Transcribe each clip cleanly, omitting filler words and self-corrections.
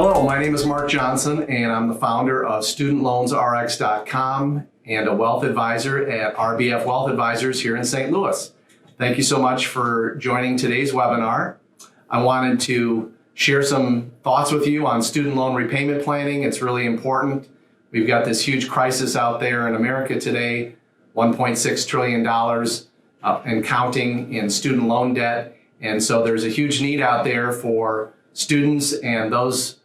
Hello, my name is Mark Johnson, and I'm the founder of StudentLoansRx.com and a wealth advisor at RBF Wealth Advisors here in St. Louis. Thank you so much for joining today's webinar. I wanted to share some thoughts with you on student loan repayment planning. It's really important. We've got this huge crisis out there in America today, $1.6 trillion and counting in student loan debt. And so there's a huge need out there for students and those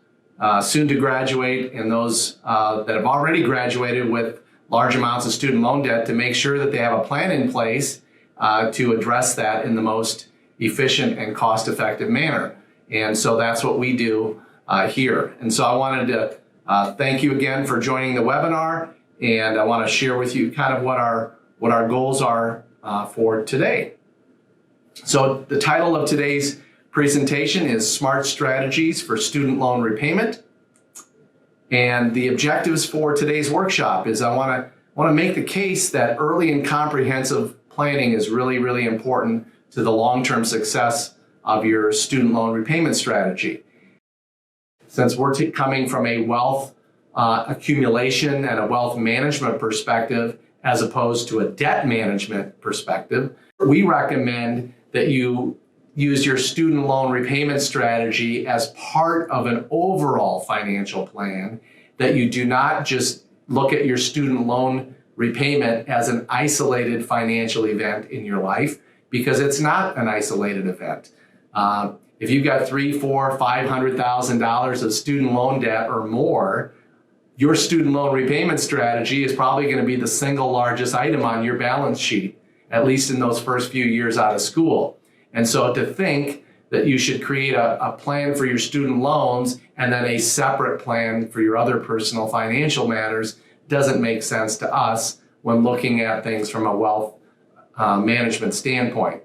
soon to graduate and those that have already graduated with large amounts of student loan debt to make sure that they have a plan in place to address that in the most efficient and cost-effective manner. And so that's what we do here. And so I wanted to thank you again for joining the webinar, and I want to share with you kind of what our goals are for today. So the title of today's presentation is Smart Strategies for Student Loan Repayment. And the objectives for today's workshop is I want to make the case that early and comprehensive planning is really, really important to the long-term success of your student loan repayment strategy. Since we're coming from a wealth accumulation and a wealth management perspective as opposed to a debt management perspective, we recommend that you use your student loan repayment strategy as part of an overall financial plan, that you do not just look at your student loan repayment as an isolated financial event in your life, because it's not an isolated event. If you've got $300,000, $400,000, $500,000 of student loan debt or more, your student loan repayment strategy is probably going to be the single largest item on your balance sheet, at least in those first few years out of school. And so to think that you should create a plan for your student loans and then a separate plan for your other personal financial matters doesn't make sense to us when looking at things from a wealth management standpoint.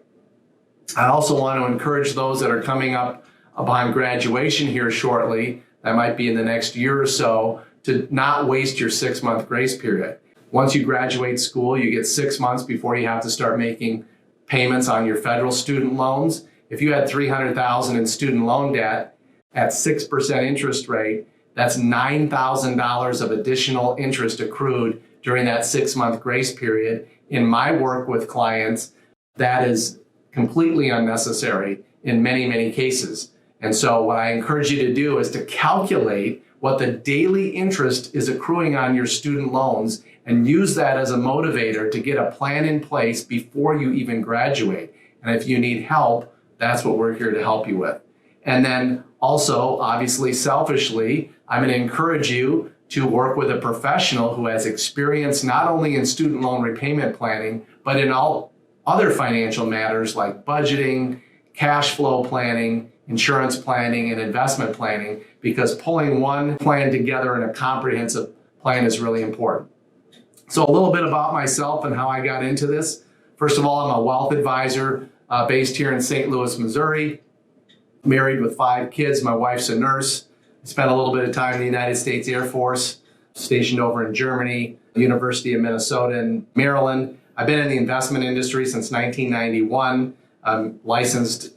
I also want to encourage those that are coming up upon graduation here shortly, that might be in the next year or so, to not waste your 6-month grace period. Once you graduate school, you get 6 months before you have to start making payments on your federal student loans. If you had $300,000 in student loan debt at 6% interest rate, that's $9,000 of additional interest accrued during that 6-month grace period. In my work with clients, that is completely unnecessary in many, many cases. And so what I encourage you to do is to calculate what the daily interest is accruing on your student loans and use that as a motivator to get a plan in place before you even graduate. And if you need help, that's what we're here to help you with. And then also, obviously, selfishly, I'm going to encourage you to work with a professional who has experience not only in student loan repayment planning, but in all other financial matters like budgeting, cash flow planning, insurance planning, and investment planning, because pulling one plan together in a comprehensive plan is really important. So a little bit about myself and how I got into this. First of all, I'm a wealth advisor based here in St. Louis, Missouri, married with 5 kids. My wife's a nurse. I spent a little bit of time in the United States Air Force, stationed over in Germany, University of Minnesota and Maryland. I've been in the investment industry since 1991. I'm licensed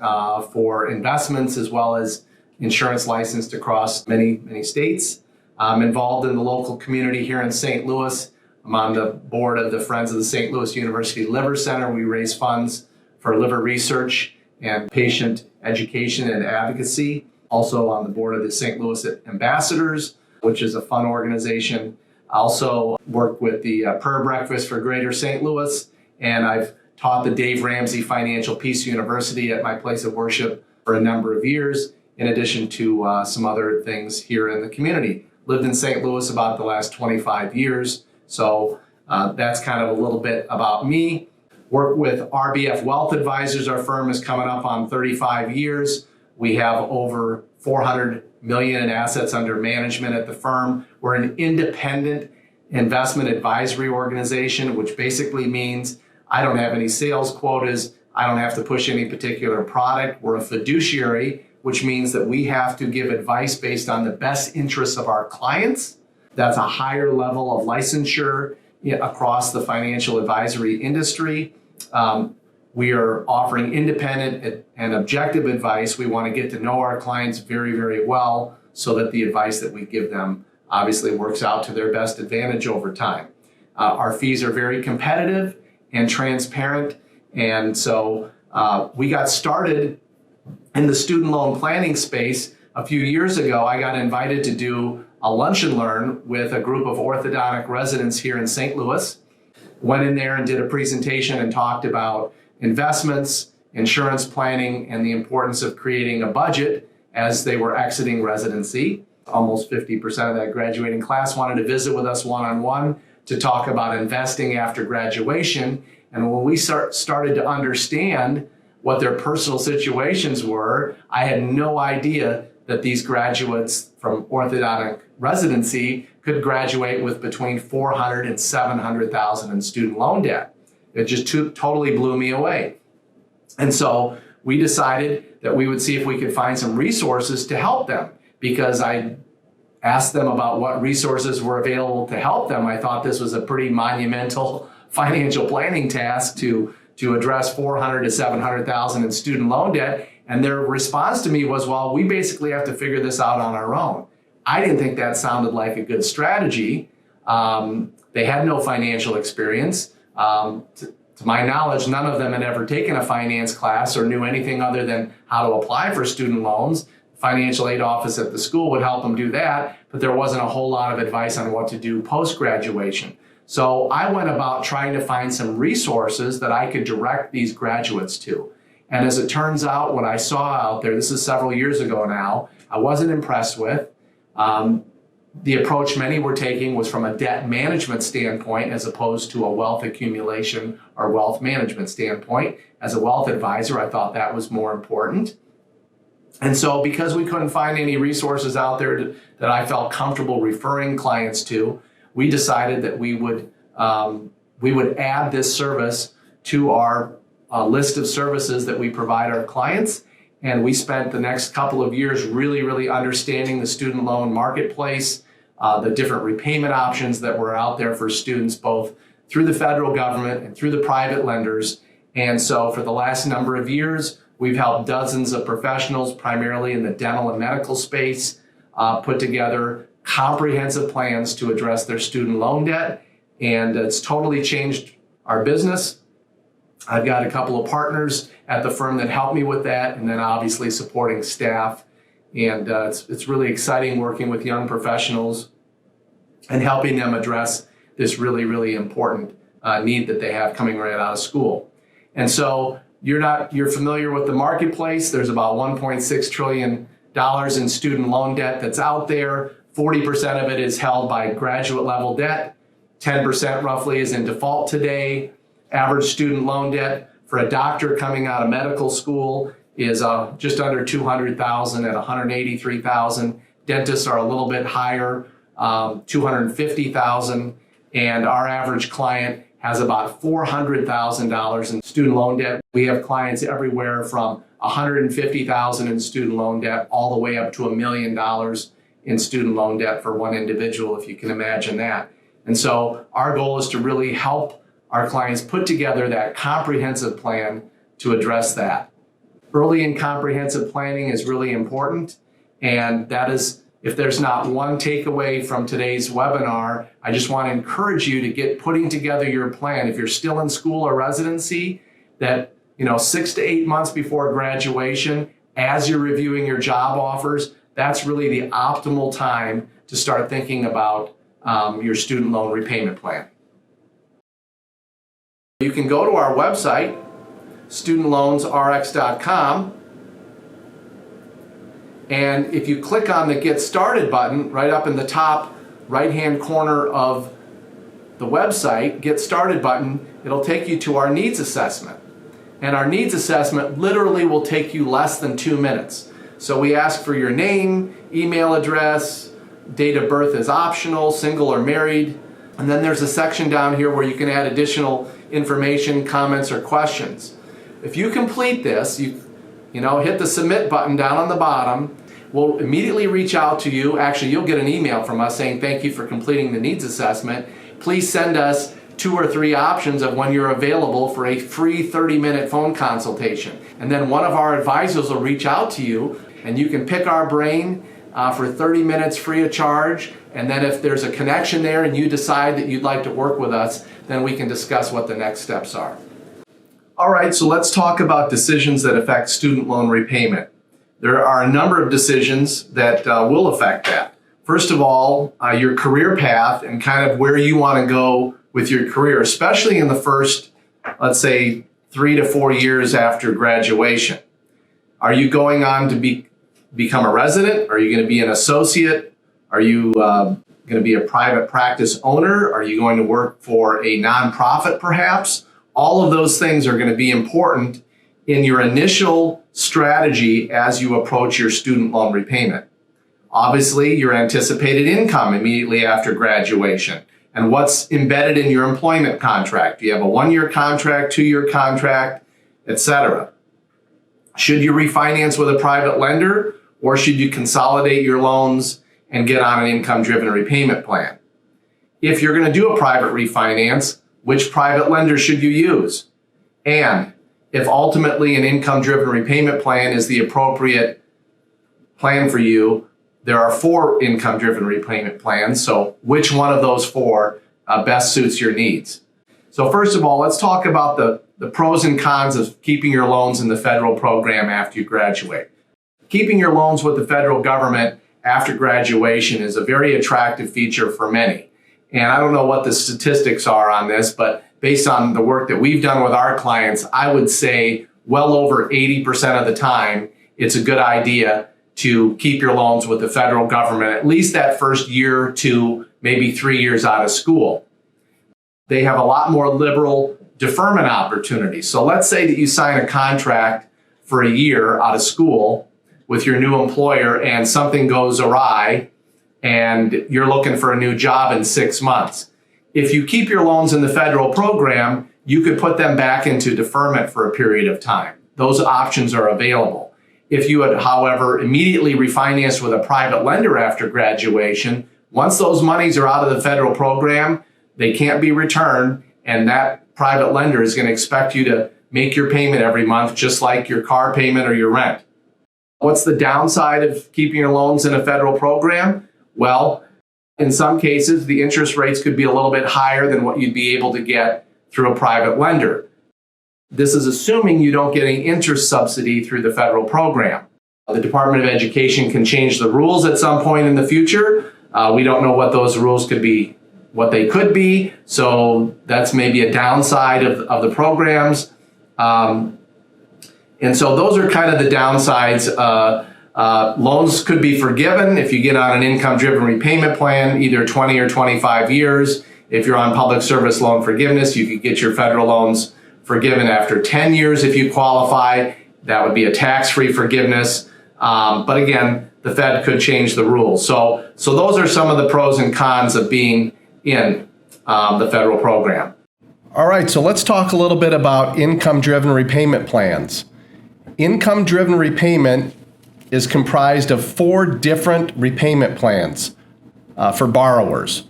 for investments as well as insurance licensed across many, many states. I'm involved in the local community here in St. Louis. I'm on the board of the Friends of the St. Louis University Liver Center. We raise funds for liver research and patient education and advocacy. Also on the board of the St. Louis Ambassadors, which is a fun organization. I also work with the Prayer Breakfast for Greater St. Louis, and I've taught the Dave Ramsey Financial Peace University at my place of worship for a number of years, in addition to some other things here in the community. Lived in St. Louis about the last 25 years, so that's kind of a little bit about me. Work with RBF Wealth Advisors. Our firm is coming up on 35 years. We have over $400 million in assets under management at the firm. We're an independent investment advisory organization, which basically means I don't have any sales quotas. I don't have to push any particular product. We're a fiduciary, which means that we have to give advice based on the best interests of our clients. That's a higher level of licensure across the financial advisory industry. We are offering independent and objective advice. We want to get to know our clients very, very well so that the advice that we give them obviously works out to their best advantage over time. Our fees are very competitive and transparent, and so we got started in the student loan planning space a few years ago. I got invited to do a lunch and learn with a group of orthodontic residents here in St. Louis. Went in there and did a presentation and talked about investments, insurance planning, and the importance of creating a budget as they were exiting residency. Almost 50% of that graduating class wanted to visit with us one-on-one to talk about investing after graduation. And when we started to understand what their personal situations were, I had no idea that these graduates from orthodontic residency could graduate with between $400,000 and $700,000 in student loan debt. It just totally blew me away. And so we decided that we would see if we could find some resources to help them, because I asked them about what resources were available to help them. I thought this was a pretty monumental financial planning task to address $400,000 to $700,000 in student loan debt. And their response to me was, well, we basically have to figure this out on our own. I didn't think that sounded like a good strategy. They had no financial experience. To my knowledge, none of them had ever taken a finance class or knew anything other than how to apply for student loans. The financial aid office at the school would help them do that, but there wasn't a whole lot of advice on what to do post-graduation. So I went about trying to find some resources that I could direct these graduates to. And as it turns out, what I saw out there, this is several years ago now, I wasn't impressed with. The approach many were taking was from a debt management standpoint as opposed to a wealth accumulation or wealth management standpoint. As a wealth advisor, I thought that was more important. And so because we couldn't find any resources out there that I felt comfortable referring clients to, we decided that we would add this service to our list of services that we provide our clients. And we spent the next couple of years really understanding the student loan marketplace, the different repayment options that were out there for students, both through the federal government and through the private lenders. And so for the last number of years, we've helped dozens of professionals, primarily in the dental and medical space, put together comprehensive plans to address their student loan debt. And it's totally changed our business. I've got a couple of partners at the firm that help me with that, and then obviously supporting staff. And it's really exciting working with young professionals and helping them address this really important need that they have coming right out of school. And so you're familiar with the marketplace. There's about $1.6 trillion in student loan debt that's out there. 40% of it is held by graduate level debt. 10% roughly is in default today. Average student loan debt for a doctor coming out of medical school is just under $200,000 at $183,000. Dentists are a little bit higher, $250,000. And our average client has about $400,000 in student loan debt. We have clients everywhere from $150,000 in student loan debt all the way up to $1 million in student loan debt for one individual, if you can imagine that. And so our goal is to really help our clients put together that comprehensive plan to address that. Early and comprehensive planning is really important. And that is, if there's not one takeaway from today's webinar, I just want to encourage you to get putting together your plan. If you're still in school or residency, that 6 to 8 months before graduation, as you're reviewing your job offers, that's really the optimal time to start thinking about your student loan repayment plan. You can go to our website, StudentLoansRx.com, and if you click on the Get Started button right up in the top right-hand corner of the website, Get Started button, it'll take you to our needs assessment. And our needs assessment literally will take you less than 2 minutes. So we ask for your name, email address, date of birth is optional, single or married, and then there's a section down here where you can add additional information, comments, or questions. If you complete this, you hit the submit button down on the bottom. We'll immediately reach out to you. Actually, you'll get an email from us saying thank you for completing the needs assessment. Please send us 2 or 3 options of when you're available for a free 30-minute phone consultation. And then one of our advisors will reach out to you, and you can pick our brain for 30 minutes free of charge. And then if there's a connection there and you decide that you'd like to work with us, then we can discuss what the next steps are. All right, so let's talk about decisions that affect student loan repayment. There are a number of decisions that will affect that. First of all, your career path and kind of where you want to go with your career, especially in the first, let's say, 3 to 4 years after graduation. Are you going on to become a resident? Are you going to be an associate? Are you going to be a private practice owner? Are you going to work for a nonprofit perhaps? All of those things are going to be important in your initial strategy as you approach your student loan repayment. Obviously, your anticipated income immediately after graduation and what's embedded in your employment contract. Do you have a 1-year contract, 2-year contract, etc.? Should you refinance with a private lender, or should you consolidate your loans and get on an income-driven repayment plan? If you're going to do a private refinance, which private lender should you use? And if ultimately an income-driven repayment plan is the appropriate plan for you, there are 4 income-driven repayment plans, so which one of those 4 best suits your needs? So first of all, let's talk about the pros and cons of keeping your loans in the federal program after you graduate. Keeping your loans with the federal government after graduation is a very attractive feature for many. And I don't know what the statistics are on this, but based on the work that we've done with our clients, I would say well over 80% of the time, it's a good idea to keep your loans with the federal government, at least that first year to maybe 3 years out of school. They have a lot more liberal deferment opportunities. So let's say that you sign a contract for a year out of school with your new employer and something goes awry and you're looking for a new job in 6 months. If you keep your loans in the federal program, you could put them back into deferment for a period of time. Those options are available. If you had, however, immediately refinanced with a private lender after graduation, once those monies are out of the federal program, they can't be returned, and that private lender is going to expect you to make your payment every month, just like your car payment or your rent. What's the downside of keeping your loans in a federal program? Well, in some cases, the interest rates could be a little bit higher than what you'd be able to get through a private lender. This is assuming you don't get any interest subsidy through the federal program. The Department of Education can change the rules at some point in the future. We don't know what those rules could be, what they could be. So that's maybe a downside of the programs. And so those are kind of the downsides. Loans could be forgiven if you get on an income-driven repayment plan, either 20 or 25 years. If you're on public service loan forgiveness, you could get your federal loans forgiven after 10 years if you qualify. That would be a tax-free forgiveness. But again, the Fed could change the rules. So those are some of the pros and cons of being in the federal program. All right, so let's talk a little bit about income-driven repayment plans. Income-driven repayment is comprised of 4 different repayment plans for borrowers.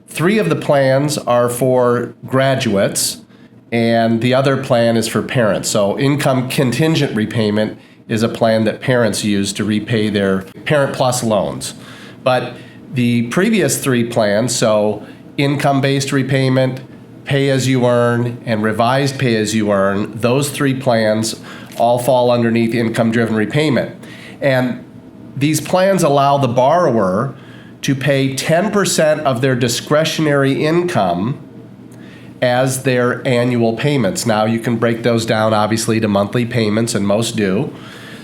3 of the plans are for graduates, and the other plan is for parents. So income contingent repayment is a plan that parents use to repay their Parent Plus loans. But the previous 3 plans, so income-based repayment, pay-as-you-earn, and revised pay-as-you-earn, those 3 plans all fall underneath income-driven repayment. And these plans allow the borrower to pay 10% of their discretionary income as their annual payments. Now you can break those down obviously to monthly payments, and most do.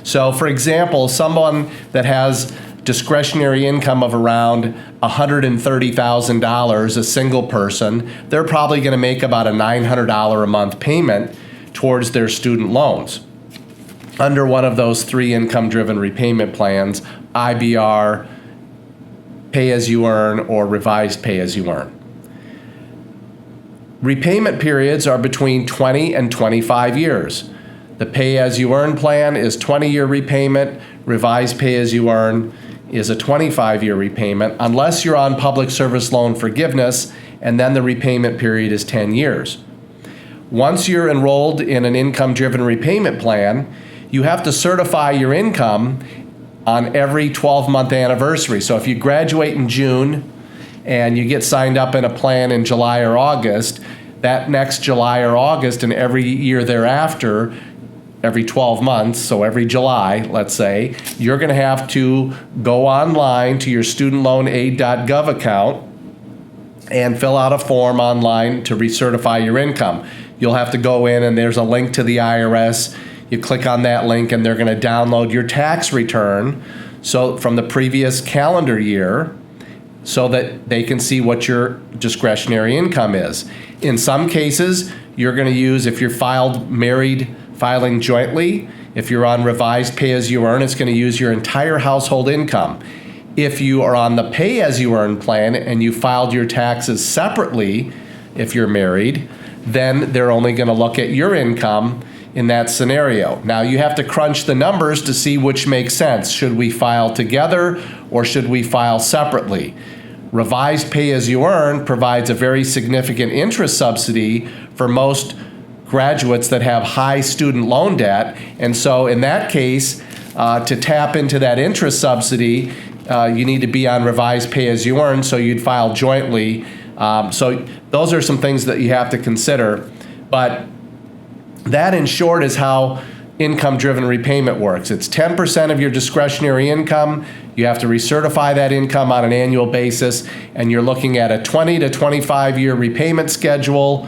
So for example, someone that has discretionary income of around $130,000, a single person, they're probably going to make about a $900 a month payment towards their student loans under one of those 3 income-driven repayment plans, IBR, pay-as-you-earn, or revised pay-as-you-earn. Repayment periods are between 20 and 25 years. The pay-as-you-earn plan is 20-year repayment. Revised pay-as-you-earn is a 25-year repayment, unless you're on public service loan forgiveness, and then the repayment period is 10 years. Once you're enrolled in an income-driven repayment plan, you have to certify your income on every 12-month anniversary. So if you graduate in June and you get signed up in a plan in July or August, that next July or August and every year thereafter, every 12 months, so every July, let's say, you're going to have to go online to your studentloanaid.gov account and fill out a form online to recertify your income. You'll have to go in and there's a link to the IRS. You click on that link and they're going to download your tax return so from the previous calendar year so that they can see what your discretionary income is. In some cases, you're going to use, if you're filing jointly, if you're on revised pay-as-you-earn, it's going to use your entire household income. If you are on the pay-as-you-earn plan and you filed your taxes separately, if you're married, then they're only going to look at your income in that scenario. Now you have to crunch the numbers to see which makes sense. Should we file together or should we file separately? Revised pay-as-you-earn provides a very significant interest subsidy for most graduates that have high student loan debt. And so in that case, to tap into that interest subsidy, you need to be on revised pay-as-you-earn, so you'd file jointly. So those are some things that you have to consider. But that, in short, is how income-driven repayment works. It's 10% of your discretionary income. You have to recertify that income on an annual basis, and you're looking at a 20 to 25-year repayment schedule,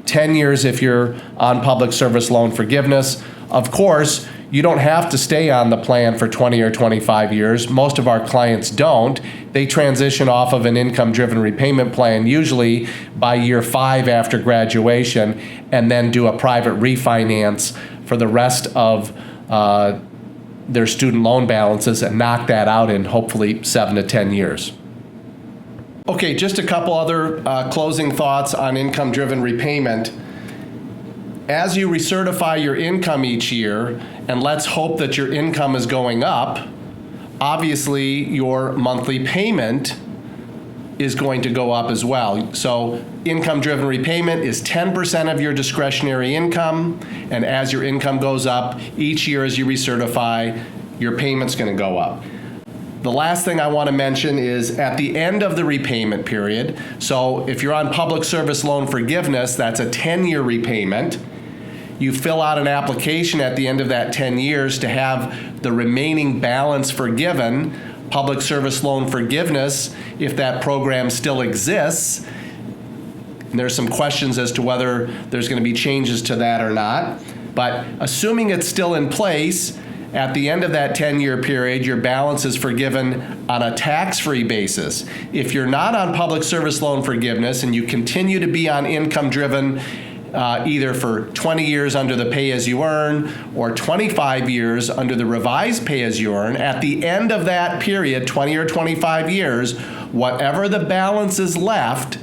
10 years if you're on public service loan forgiveness. Of course, you don't have to stay on the plan for 20 or 25 years. Most of our clients don't. They transition off of an income-driven repayment plan usually by year 5 after graduation and then do a private refinance for the rest of their student loan balances and knock that out in hopefully 7 to 10 years. Okay, just a couple other closing thoughts on income-driven repayment. As you recertify your income each year, and let's hope that your income is going up, obviously your monthly payment is going to go up as well. So income-driven repayment is 10% of your discretionary income, and as your income goes up, each year as you recertify, your payment's going to go up. The last thing I want to mention is at the end of the repayment period, so if you're on public service loan forgiveness, that's a 10-year repayment. You fill out an application at the end of that 10 years to have the remaining balance forgiven, public service loan forgiveness, if that program still exists. And there's some questions as to whether there's going to be changes to that or not. But assuming it's still in place, at the end of that 10-year period, your balance is forgiven on a tax-free basis. If you're not on public service loan forgiveness and you continue to be on income-driven either for 20 years under the pay-as-you-earn or 25 years under the revised pay-as-you-earn, at the end of that period, 20 or 25 years, whatever the balance is left,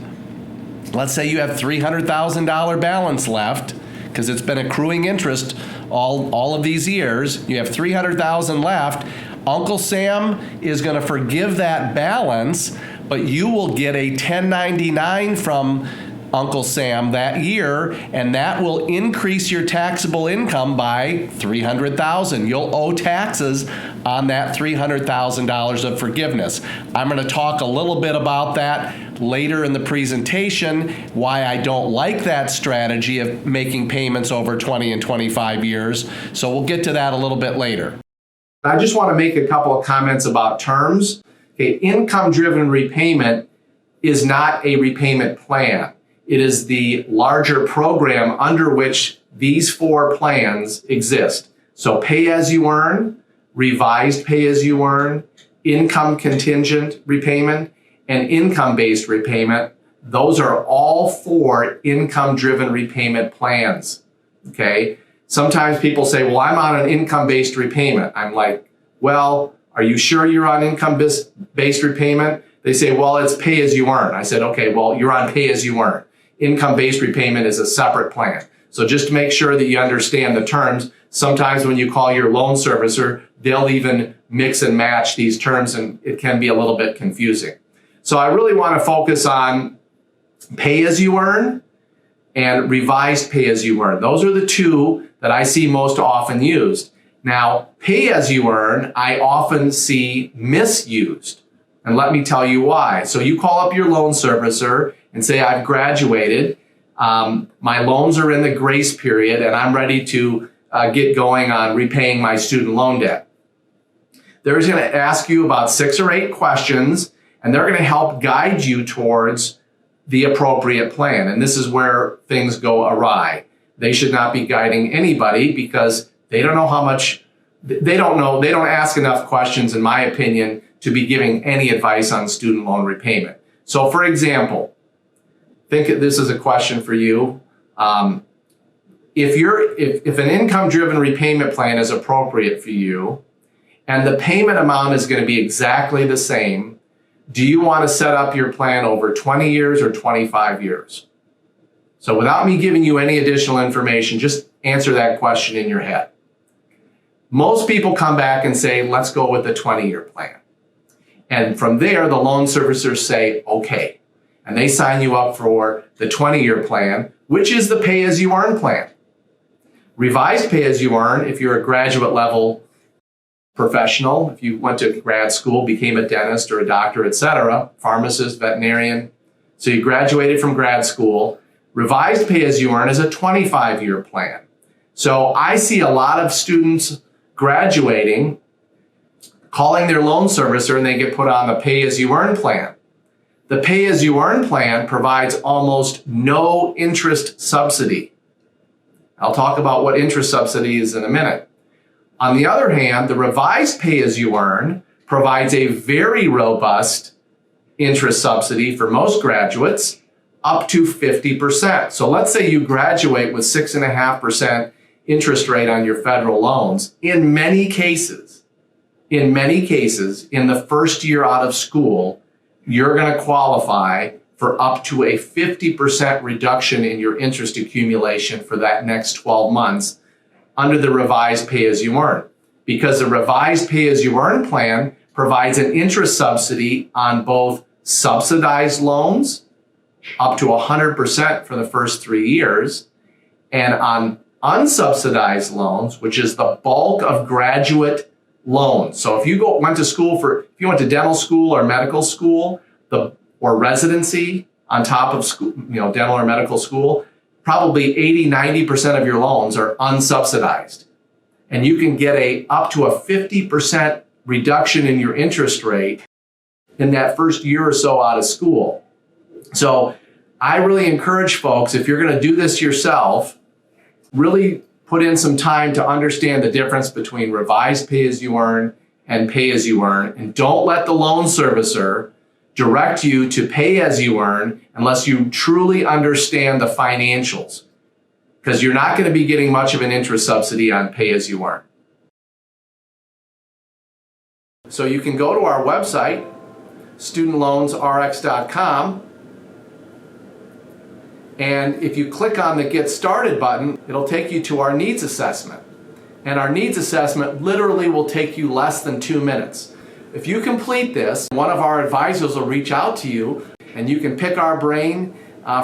let's say you have $300,000 balance left, because it's been accruing interest all of these years, you have $300,000 left, Uncle Sam is going to forgive that balance, but you will get a 1099 from Uncle Sam that year, and that will increase your taxable income by $300,000. You'll owe taxes on that $300,000 of forgiveness. I'm going to talk a little bit about that later in the presentation, why I don't like that strategy of making payments over 20 and 25 years. So we'll get to that a little bit later. I just want to make a couple of comments about terms. Okay, income-driven repayment is not a repayment plan. It is the larger program under which these 4 plans exist. So pay-as-you-earn, revised pay-as-you-earn, income contingent repayment, and income-based repayment. Those are all 4 income-driven repayment plans, okay? Sometimes people say, well, I'm on an income-based repayment. I'm like, well, are you sure you're on income-based repayment? They say, well, it's pay-as-you-earn. I said, okay, well, you're on pay-as-you-earn. Income-based repayment is a separate plan. So just to make sure that you understand the terms, sometimes when you call your loan servicer, they'll even mix and match these terms, and it can be a little bit confusing. So I really want to focus on pay-as-you-earn and revised pay-as-you-earn. Those are the 2 that I see most often used. Now, pay as you earn, I often see misused. And let me tell you why. So you call up your loan servicer and say, I've graduated, my loans are in the grace period, and I'm ready to get going on repaying my student loan debt. They're going to ask you about 6 or 8 questions, and they're going to help guide you towards the appropriate plan. And this is where things go awry. They should not be guiding anybody because they don't know how much, they don't ask enough questions, in my opinion, to be giving any advice on student loan repayment. So for example, think this is a question for you. If an income-driven repayment plan is appropriate for you and the payment amount is going to be exactly the same, do you want to set up your plan over 20 years or 25 years? So without me giving you any additional information, just answer that question in your head. Most people come back and say, let's go with the 20-year plan. And from there, the loan servicers say, okay. And they sign you up for the 20-year plan, which is the pay-as-you-earn plan. Revised pay-as-you-earn, if you're a graduate level professional, if you went to grad school, became a dentist or a doctor, etc., pharmacist, veterinarian, so you graduated from grad school, revised pay-as-you-earn is a 25-year plan. So I see a lot of students graduating, calling their loan servicer, and they get put on the pay-as-you-earn plan. The pay-as-you-earn plan provides almost no interest subsidy. I'll talk about what interest subsidy is in a minute. On the other hand, the revised pay-as-you-earn provides a very robust interest subsidy for most graduates, up to 50%. So let's say you graduate with 6.5% interest rate on your federal loans. In many cases, in the first year out of school, you're going to qualify for up to a 50% reduction in your interest accumulation for that next 12 months under the revised pay-as-you-earn. Because the revised pay-as-you-earn plan provides an interest subsidy on both subsidized loans, up to 100% for the first 3 years, and on unsubsidized loans, which is the bulk of graduate loans. So if you went to dental school or medical school, or residency on top of school, dental or medical school, probably 80-90% of your loans are unsubsidized. And you can get up to a 50% reduction in your interest rate in that first year or so out of school. So I really encourage folks, if you're going to do this yourself, really put in some time to understand the difference between revised pay-as-you-earn and pay-as-you-earn, and don't let the loan servicer direct you to pay-as-you-earn unless you truly understand the financials, because you're not going to be getting much of an interest subsidy on pay-as-you-earn. So you can go to our website, StudentLoansRx.com, and if you click on the Get Started button, it'll take you to our needs assessment. And our needs assessment literally will take you less than 2 minutes. If you complete this, one of our advisors will reach out to you, and you can pick our brain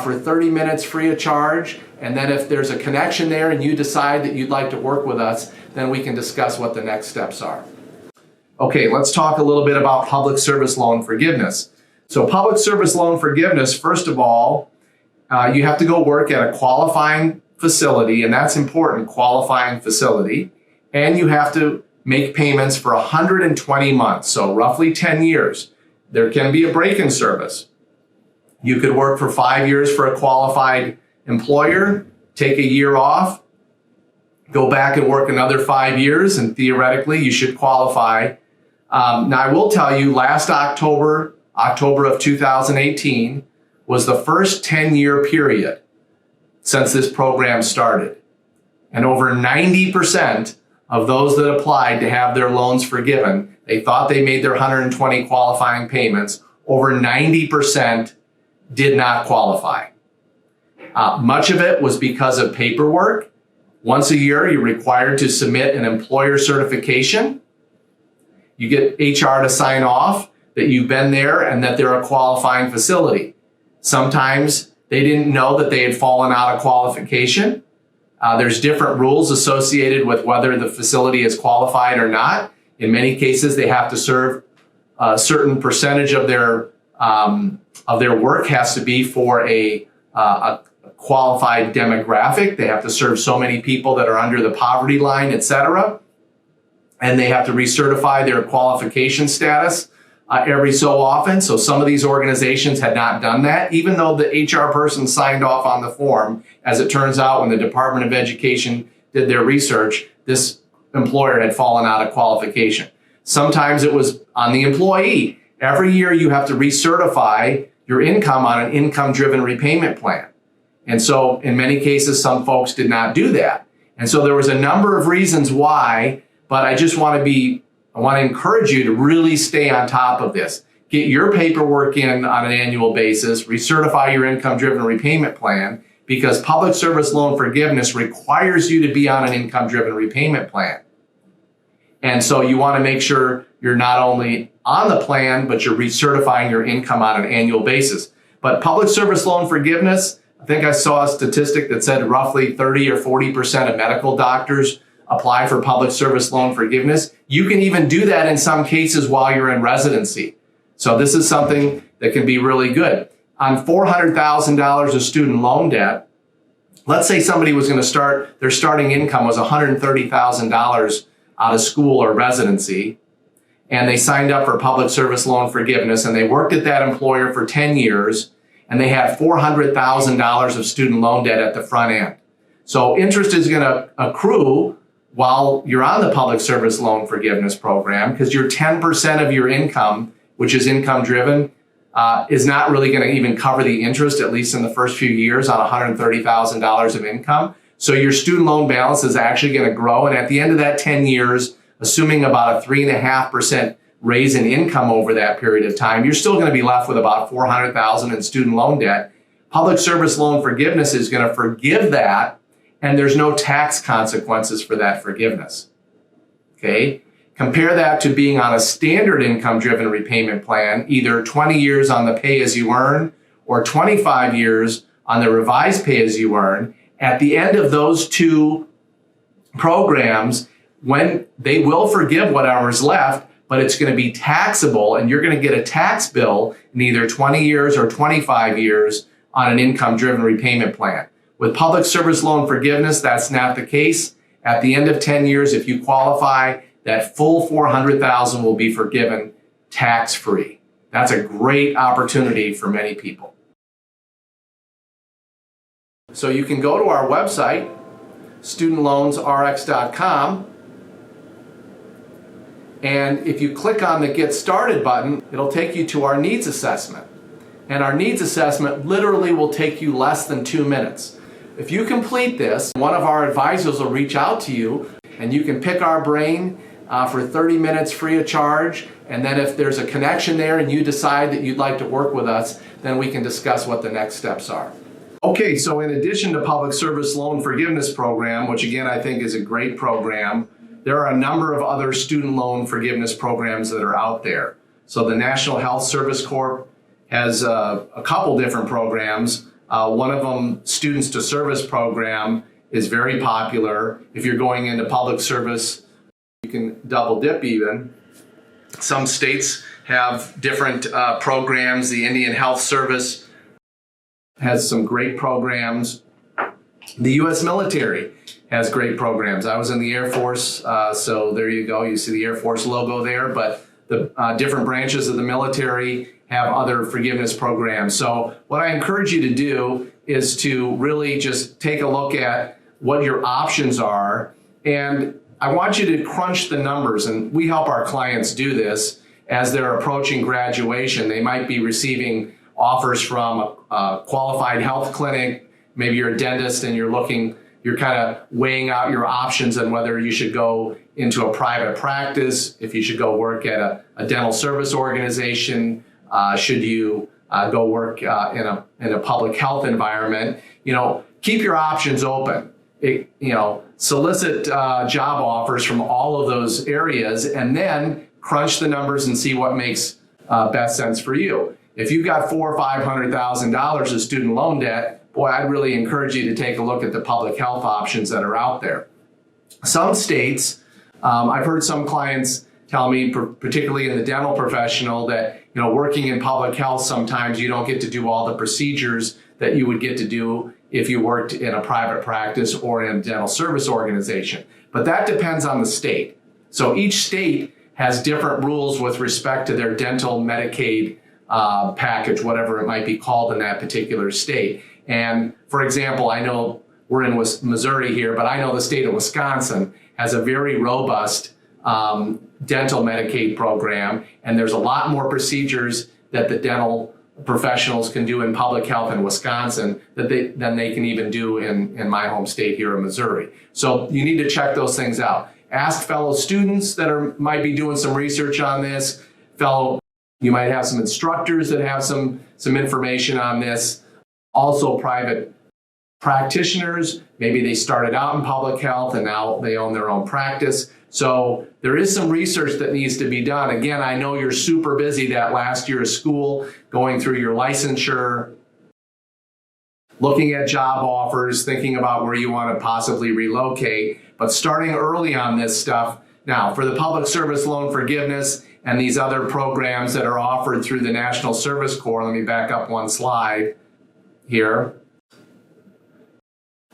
for 30 minutes free of charge. And then if there's a connection there and you decide that you'd like to work with us, then we can discuss what the next steps are. Okay, let's talk a little bit about public service loan forgiveness. So public service loan forgiveness, first of all, you have to go work at a qualifying facility, and that's important, qualifying facility, and you have to make payments for 120 months, so roughly 10 years. There can be a break-in service. You could work for 5 years for a qualified employer, take a year off, go back and work another 5 years, and theoretically you should qualify. Now I will tell you, last October of 2018, was the first 10-year period since this program started. And over 90% of those that applied to have their loans forgiven, they thought they made their 120 qualifying payments. Over 90% did not qualify. Much of it was because of paperwork. Once a year, you're required to submit an employer certification. You get HR to sign off that you've been there and that they're a qualifying facility. Sometimes they didn't know that they had fallen out of qualification. There's different rules associated with whether the facility is qualified or not. In many cases, they have to serve a certain percentage of their work has to be for a qualified demographic. They have to serve so many people that are under the poverty line, et cetera. And they have to recertify their qualification status every so often. So some of these organizations had not done that, even though the HR person signed off on the form. As it turns out, when the Department of Education did their research, this employer had fallen out of qualification. Sometimes it was on the employee. Every year you have to recertify your income on an income-driven repayment plan. And so in many cases, some folks did not do that. And so there was a number of reasons why, but I want to encourage you to really stay on top of this. Get your paperwork in on an annual basis, recertify your income-driven repayment plan, because public service loan forgiveness requires you to be on an income-driven repayment plan. And so you want to make sure you're not only on the plan, but you're recertifying your income on an annual basis. But public service loan forgiveness, I think I saw a statistic that said roughly 30 or 40% of medical doctors apply for public service loan forgiveness. You can even do that in some cases while you're in residency. So this is something that can be really good. On $400,000 of student loan debt, let's say somebody was going to start, their starting income was $130,000 out of school or residency, and they signed up for public service loan forgiveness, and they worked at that employer for 10 years, and they had $400,000 of student loan debt at the front end. So interest is going to accrue while you're on the public service loan forgiveness program, because your 10% of your income, which is income driven, is not really going to even cover the interest, at least in the first few years, on $130,000 of income. So your student loan balance is actually going to grow. And at the end of that 10 years, assuming about a 3.5% raise in income over that period of time, you're still going to be left with about $400,000 in student loan debt. Public service loan forgiveness is going to forgive that, and there's no tax consequences for that forgiveness. Okay? Compare that to being on a standard income-driven repayment plan, either 20 years on the pay-as-you-earn or 25 years on the revised pay-as-you-earn. At the end of those two programs, when they will forgive whatever's left, but it's going to be taxable, and you're going to get a tax bill in either 20 years or 25 years on an income-driven repayment plan. With public service loan forgiveness, that's not the case. At the end of 10 years, if you qualify, that full $400,000 will be forgiven tax-free. That's a great opportunity for many people. So you can go to our website, StudentLoansRx.com, and if you click on the Get Started button, it'll take you to our needs assessment. And our needs assessment literally will take you less than 2 minutes. If you complete this, one of our advisors will reach out to you, and you can pick our brain for 30 minutes free of charge. And then if there's a connection there and you decide that you'd like to work with us, then we can discuss what the next steps are. Okay, so in addition to public service loan forgiveness program, which again I think is a great program, there are a number of other student loan forgiveness programs that are out there. So the National Health Service Corp has a couple different programs. One of them, Students to Service program, is very popular. If you're going into public service, you can double dip even. Some states have different programs. The Indian Health Service has some great programs. The U.S. military has great programs. I was in the Air Force, so there you go. You see the Air Force logo there, but the different branches of the military have other forgiveness programs. So what I encourage you to do is to really just take a look at what your options are. And I want you to crunch the numbers, and we help our clients do this as they're approaching graduation. They might be receiving offers from a qualified health clinic. Maybe you're a dentist and you're kind of weighing out your options on whether you should go into a private practice, if you should go work at a dental service organization, should you go work in a public health environment. Keep your options open. Solicit job offers from all of those areas, and then crunch the numbers and see what makes best sense for you. If you've got $400,000 or $500,000 of student loan debt, boy, I'd really encourage you to take a look at the public health options that are out there. Some states, I've heard some clients tell me, particularly in the dental professional, that working in public health, sometimes you don't get to do all the procedures that you would get to do if you worked in a private practice or in a dental service organization. But that depends on the state. So each state has different rules with respect to their dental Medicaid package, whatever it might be called in that particular state. And for example, I know we're in Missouri here, but I know the state of Wisconsin has a very robust dental Medicaid program, and there's a lot more procedures that the dental professionals can do in public health in Wisconsin than they can even do in my home state here in Missouri. So you need to check those things out. Ask fellow students that might be doing some research on this. You might have some instructors that have some information on this. Also private practitioners, maybe they started out in public health and now they own their own practice. So there is some research that needs to be done. Again, I know you're super busy that last year of school, going through your licensure, looking at job offers, thinking about where you want to possibly relocate, but starting early on this stuff. Now, for the public service loan forgiveness and these other programs that are offered through the National Service Corps, let me back up one slide here.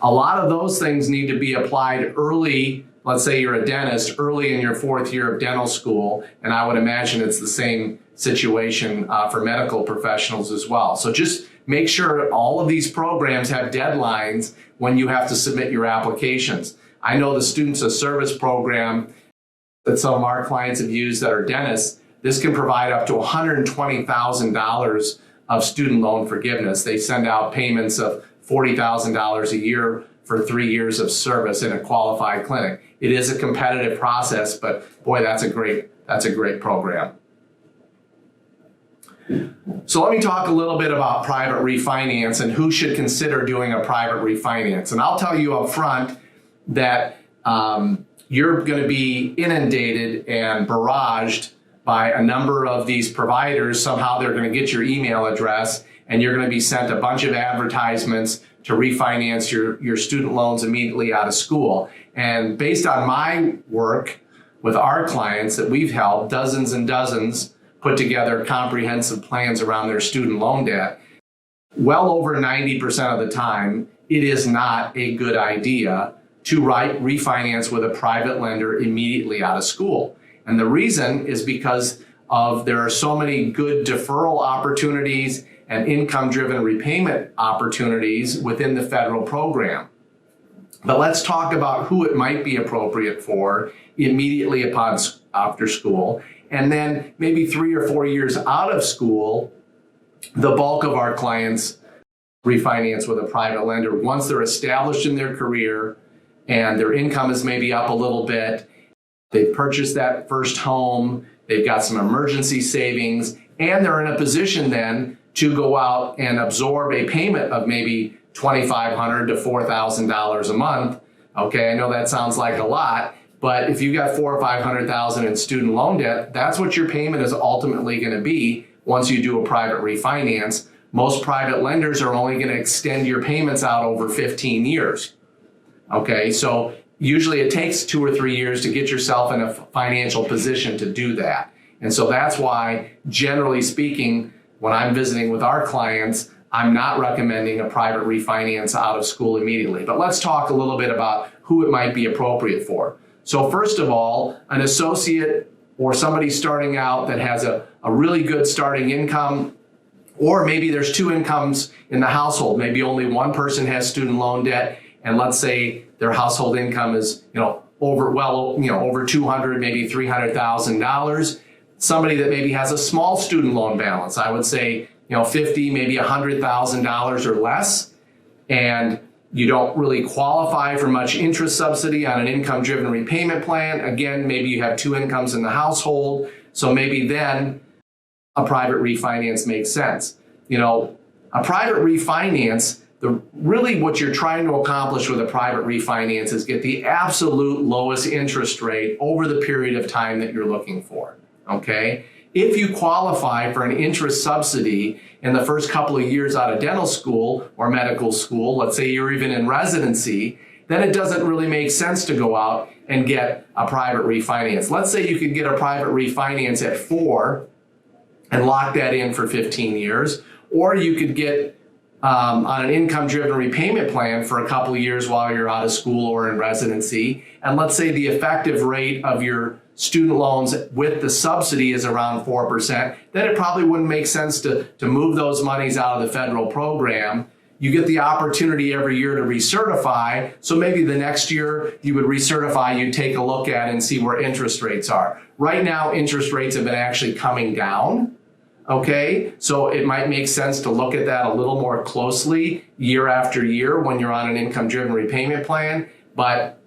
A lot of those things need to be applied early. Let's say you're a dentist early in your 4th year of dental school, and I would imagine it's the same situation for medical professionals as well. So just make sure all of these programs have deadlines when you have to submit your applications. I know the Students of Service program that some of our clients have used that are dentists, this can provide up to $120,000 of student loan forgiveness. They send out payments of $40,000 a year for 3 years of service in a qualified clinic. It is a competitive process, but boy, that's a great program. So let me talk a little bit about private refinance and who should consider doing a private refinance. And I'll tell you up front that you're going to be inundated and barraged by a number of these providers. Somehow they're going to get your email address and you're going to be sent a bunch of advertisements to refinance your student loans immediately out of school. And based on my work with our clients that we've helped, dozens and dozens put together comprehensive plans around their student loan debt, well over 90% of the time, it is not a good idea to refinance with a private lender immediately out of school. And the reason is because there are so many good deferral opportunities and income-driven repayment opportunities within the federal program. But let's talk about who it might be appropriate for immediately after school. And then maybe 3 or 4 years out of school, the bulk of our clients refinance with a private lender once they're established in their career and their income is maybe up a little bit. They've purchased that first home, they've got some emergency savings, and they're in a position then to go out and absorb a payment of maybe $2,500 to $4,000 a month. Okay, I know that sounds like a lot, but if you got $400,000 or $500,000 in student loan debt, that's what your payment is ultimately going to be once you do a private refinance. Most private lenders are only going to extend your payments out over 15 years. Okay, so usually it takes 2 or 3 years to get yourself in a financial position to do that. And so that's why, generally speaking, when I'm visiting with our clients, I'm not recommending a private refinance out of school immediately. But let's talk a little bit about who it might be appropriate for. So first of all, an associate or somebody starting out that has a really good starting income, or maybe there's 2 incomes in the household. Maybe only one person has student loan debt, and let's say their household income is over $200,000, maybe $300,000. Somebody that maybe has a small student loan balance, I would say $50,000, maybe $100,000 or less, and you don't really qualify for much interest subsidy on an income-driven repayment plan. Again, maybe you have 2 incomes in the household, so maybe then a private refinance makes sense. A private refinance, really what you're trying to accomplish with a private refinance is get the absolute lowest interest rate over the period of time that you're looking for, okay? if you qualify for an interest subsidy in the first couple of years out of dental school or medical school, let's say you're even in residency, then it doesn't really make sense to go out and get a private refinance. Let's say you could get a private refinance at 4 and lock that in for 15 years, or you could get on an income-driven repayment plan for a couple of years while you're out of school or in residency. And let's say the effective rate of your student loans with the subsidy is around 4%, then it probably wouldn't make sense to move those monies out of the federal program. You get the opportunity every year to recertify. So maybe the next year you would recertify, you take a look at and see where interest rates are. Right now, interest rates have been actually coming down. Okay, so it might make sense to look at that a little more closely year after year when you're on an income-driven repayment plan. But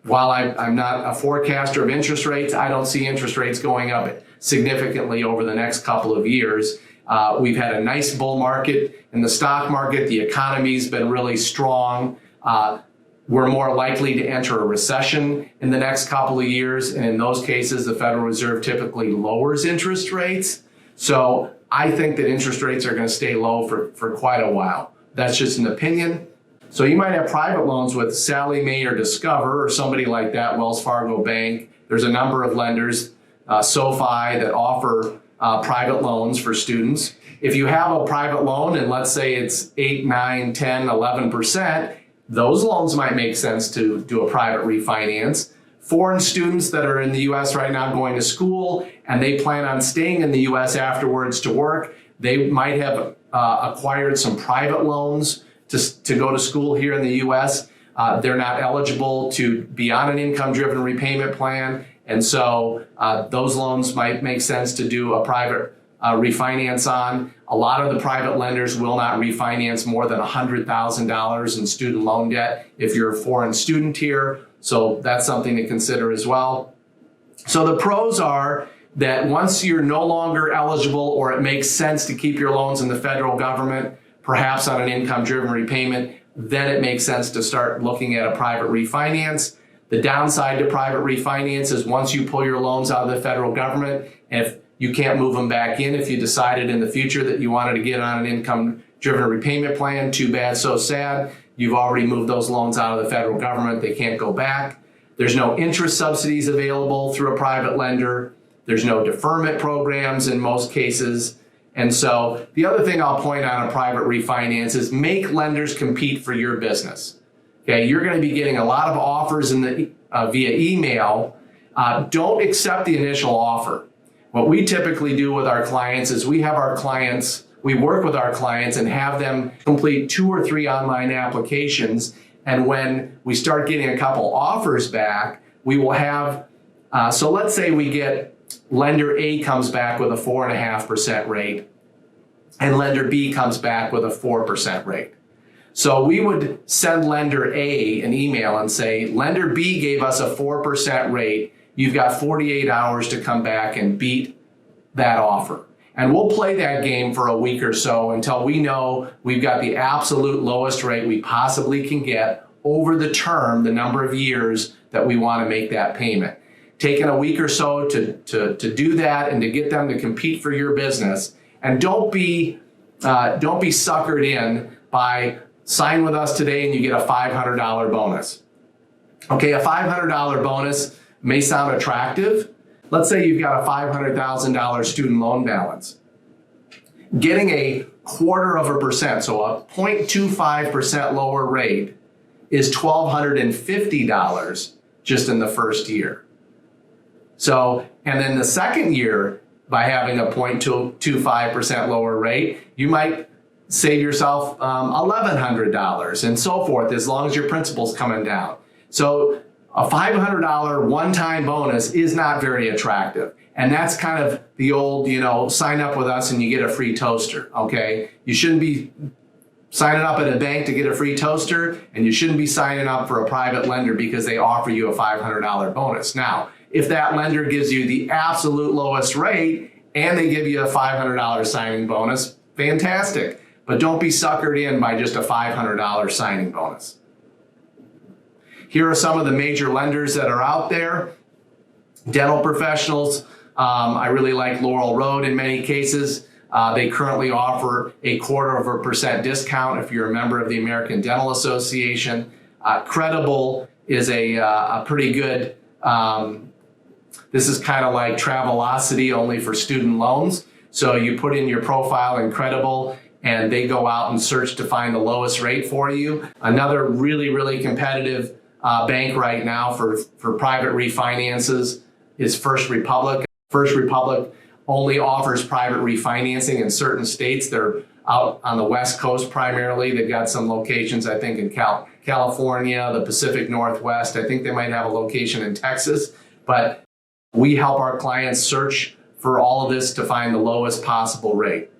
while I'm not a forecaster of interest rates, I don't see interest rates going up significantly over the next couple of years. We've had a nice bull market in the stock market. The economy's been really strong. We're more likely to enter a recession in the next couple of years. And in those cases, the Federal Reserve typically lowers interest rates. So I think that interest rates are going to stay low for quite a while. That's just an opinion. So you might have private loans with Sallie Mae or Discover or somebody like that, Wells Fargo Bank. There's a number of lenders, SoFi, that offer private loans for students. If you have a private loan and let's say it's 8, 9, 10, 11%, those loans might make sense to do a private refinance. Foreign students that are in the U.S. right now going to school and they plan on staying in the U.S. afterwards to work, they might have acquired some private loans to go to school here in the U.S. They're not eligible to be on an income-driven repayment plan, and so those loans might make sense to do a private refinance on. A lot of the private lenders will not refinance more than $100,000 in student loan debt if you're a foreign student here. So that's something to consider as well. So the pros are that once you're no longer eligible or it makes sense to keep your loans in the federal government, perhaps on an income-driven repayment, then it makes sense to start looking at a private refinance. The downside to private refinance is once you pull your loans out of the federal government, if you can't move them back in, if you decided in the future that you wanted to get on an income-driven repayment plan, too bad, so sad. You've already moved those loans out of the federal government. They can't go back. There's no interest subsidies available through a private lender. There's no deferment programs in most cases. And so the other thing I'll point out on private refinance is make lenders compete for your business. Okay, you're going to be getting a lot of offers via email. Don't accept the initial offer. What we typically do with our clients is we work with our clients and have them complete 2 or 3 online applications. And when we start getting a couple offers back, we will have, so let's say we get lender A comes back with a 4.5% rate and lender B comes back with a 4% rate. So we would send lender A an email and say, lender B gave us a 4% rate. You've got 48 hours to come back and beat that offer. And we'll play that game for a week or so until we know we've got the absolute lowest rate we possibly can get over the term, the number of years that we want to make that payment. Taking a week or so to do that and to get them to compete for your business. And don't be suckered in by sign with us today and you get a $500 bonus. Okay, a $500 bonus may sound attractive. Let's say you've got a $500,000 student loan balance. Getting a 0.25%, so a 0.25% lower rate, is $1,250 just in the first year. So, and then the second year, by having a 0.25% lower rate, you might save yourself $1,100 and so forth, as long as your principal's coming down. So a $500 one-time bonus is not very attractive. And that's kind of the old, sign up with us and you get a free toaster, okay? You shouldn't be signing up at a bank to get a free toaster, and you shouldn't be signing up for a private lender because they offer you a $500 bonus. Now, if that lender gives you the absolute lowest rate and they give you a $500 signing bonus, fantastic. But don't be suckered in by just a $500 signing bonus. Here are some of the major lenders that are out there. Dental professionals, I really like Laurel Road in many cases. They currently offer a 0.25% discount if you're a member of the American Dental Association. Credible is a pretty good, this is kind of like Travelocity only for student loans. So you put in your profile in Credible and they go out and search to find the lowest rate for you. Another really, really competitive bank right now for private refinances is First Republic. First Republic only offers private refinancing in certain states. They're out on the West Coast primarily. They've got some locations, I think, in California, the Pacific Northwest. I think they might have a location in Texas. But we help our clients search for all of this to find the lowest possible rate.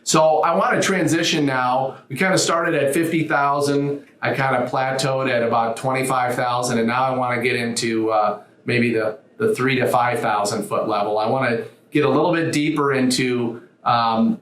So I want to transition now. We kind of started at 50,000. I kind of plateaued at about 25,000, and now I want to get into maybe the 3,000 to 5,000 foot level. I want to get a little bit deeper into some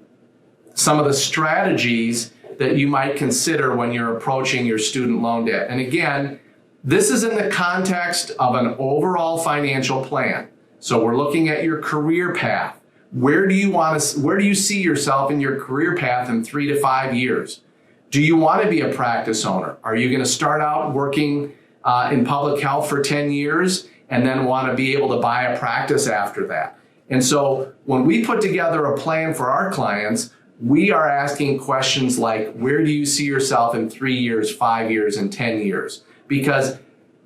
of the strategies that you might consider when you're approaching your student loan debt. And again, this is in the context of an overall financial plan. So we're looking at your career path. Where do you see yourself in your career path in 3 to 5 years? Do you want to be a practice owner? Are you going to start out working in public health for 10 years and then want to be able to buy a practice after that? And so when we put together a plan for our clients, we are asking questions like, where do you see yourself in 3 years, 5 years, and 10 years? Because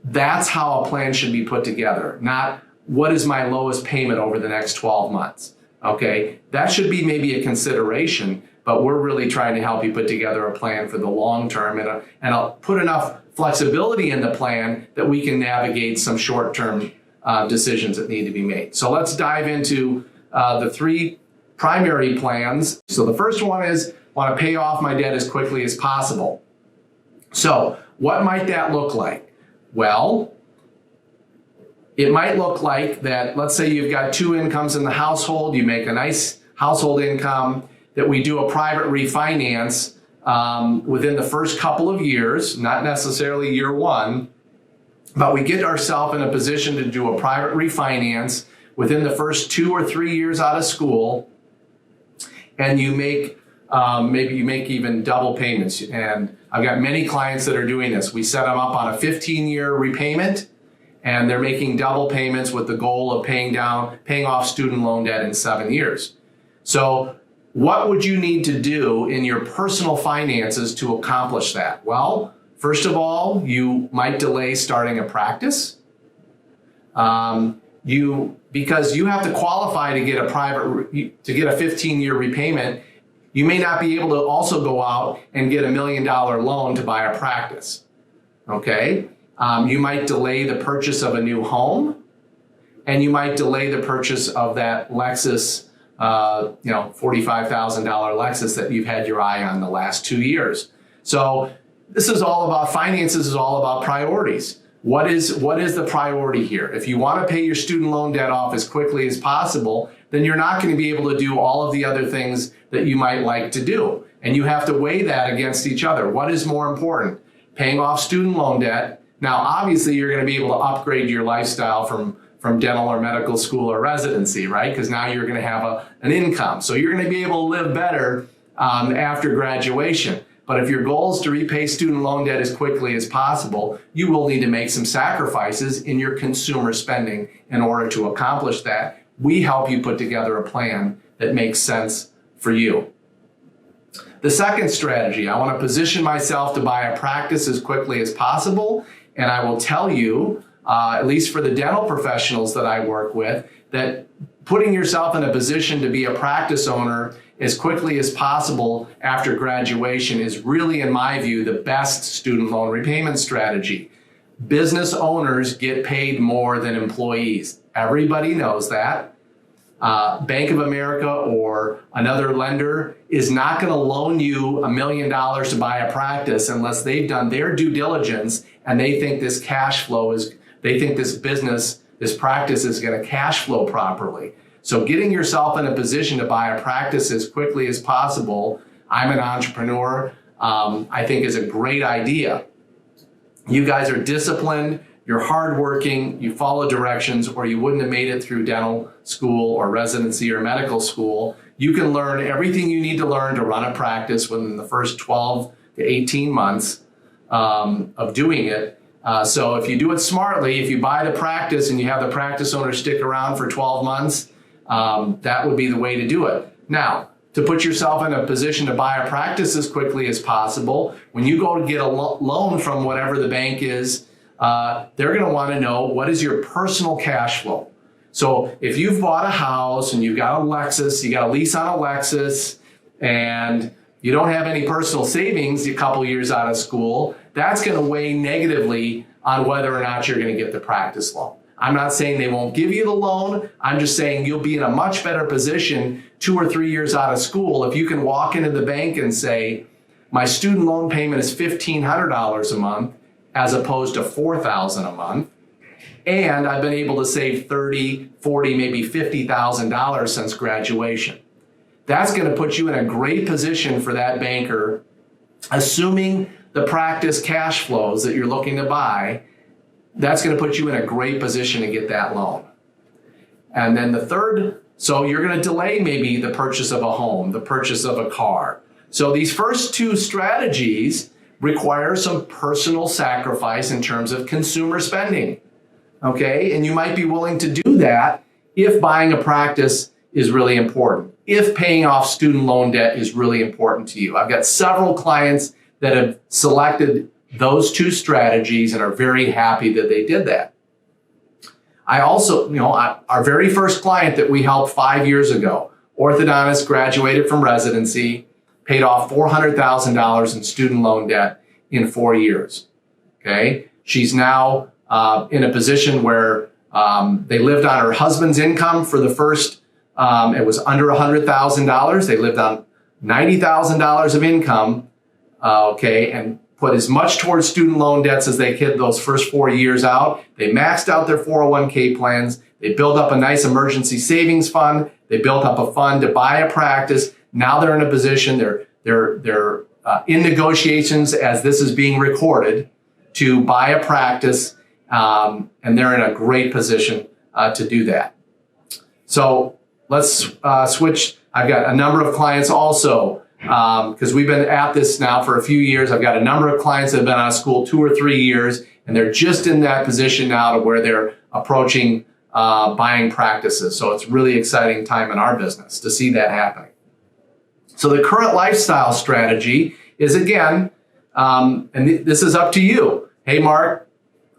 that's how a plan should be put together, not what is my lowest payment over the next 12 months. Okay, that should be maybe a consideration, but we're really trying to help you put together a plan for the long term and I'll put enough flexibility in the plan that we can navigate some short-term decisions that need to be made. So let's dive into the 3 primary plans. So the first one is, want to pay off my debt as quickly as possible. So what might that look like? Well, it might look like that, let's say you've got 2 incomes in the household, you make a nice household income, that we do a private refinance within the first couple of years, not necessarily year 1, but we get ourselves in a position to do a private refinance within the first 2 or 3 years out of school, and you make, maybe you make even double payments. And I've got many clients that are doing this. We set them up on a 15-year repayment, and they're making double payments with the goal of paying off student loan debt in 7 years. So what would you need to do in your personal finances to accomplish that? Well, first of all, you might delay starting a practice. Because you have to qualify to get a 15-year repayment, you may not be able to also go out and get $1 million loan to buy a practice. Okay? You might delay the purchase of a new home, and you might delay the purchase of that Lexus, $45,000 Lexus that you've had your eye on the last 2 years. So this is all about finances, is all about priorities. What is the priority here? If you want to pay your student loan debt off as quickly as possible, then you're not going to be able to do all of the other things that you might like to do. And you have to weigh that against each other. What is more important? Paying off student loan debt. Now, obviously, you're going to be able to upgrade your lifestyle from dental or medical school or residency, right? Because now you're going to have an income. So you're going to be able to live better after graduation. But if your goal is to repay student loan debt as quickly as possible, you will need to make some sacrifices in your consumer spending in order to accomplish that. We help you put together a plan that makes sense for you. The second strategy, I want to position myself to buy a practice as quickly as possible. And I will tell you, at least for the dental professionals that I work with, that putting yourself in a position to be a practice owner as quickly as possible after graduation is really, in my view, the best student loan repayment strategy. Business owners get paid more than employees. Everybody knows that. Bank of America or another lender is not going to loan you $1 million to buy a practice unless they've done their due diligence and they think this cash flow they think this practice is going to cash flow properly. So getting yourself in a position to buy a practice as quickly as possible, I'm an entrepreneur, I think is a great idea. You guys are disciplined, you're hardworking, you follow directions, or you wouldn't have made it through dental school or residency or medical school, you can learn everything you need to learn to run a practice within the first 12 to 18 months of doing it. So if you do it smartly, if you buy the practice and you have the practice owner stick around for 12 months, that would be the way to do it. Now, to put yourself in a position to buy a practice as quickly as possible, when you go to get a loan from whatever the bank is, they're going to want to know, what is your personal cash flow? So if you've bought a house and you've got a Lexus, you got a lease on a Lexus, and you don't have any personal savings a couple years out of school, that's going to weigh negatively on whether or not you're going to get the practice loan. I'm not saying they won't give you the loan. I'm just saying you'll be in a much better position 2 or 3 years out of school if you can walk into the bank and say, my student loan payment is $1,500 a month as opposed to $4,000 a month. And I've been able to save $30, $40, maybe $50,000 since graduation. That's going to put you in a great position for that banker, assuming the practice cash flows that you're looking to buy. That's going to put you in a great position to get that loan. And then the third, so you're going to delay maybe the purchase of a home, the purchase of a car. So these first two strategies require some personal sacrifice in terms of consumer spending. Okay, and you might be willing to do that if buying a practice is really important, if paying off student loan debt is really important to you. I've got several clients that have selected those two strategies and are very happy that they did that. I also, our very first client that we helped 5 years ago, orthodontist, graduated from residency, paid off $400,000 in student loan debt in 4 years. Okay, she's now in a position where they lived on her husband's income for the first, it was under $100,000. They lived on $90,000 of income, and put as much towards student loan debts as they could those first 4 years out. They maxed out their 401k plans. They built up a nice emergency savings fund. They built up a fund to buy a practice. Now they're in a position, they're in negotiations as this is being recorded to buy a practice, and they're in a great position to do that. So let's switch. I've got a number of clients also, because we've been at this now for a few years. I've got a number of clients that have been out of school 2 or 3 years, and they're just in that position now to where they're approaching buying practices. So it's really exciting time in our business to see that happening. So the current lifestyle strategy is, again, and this is up to you. Hey, Mark,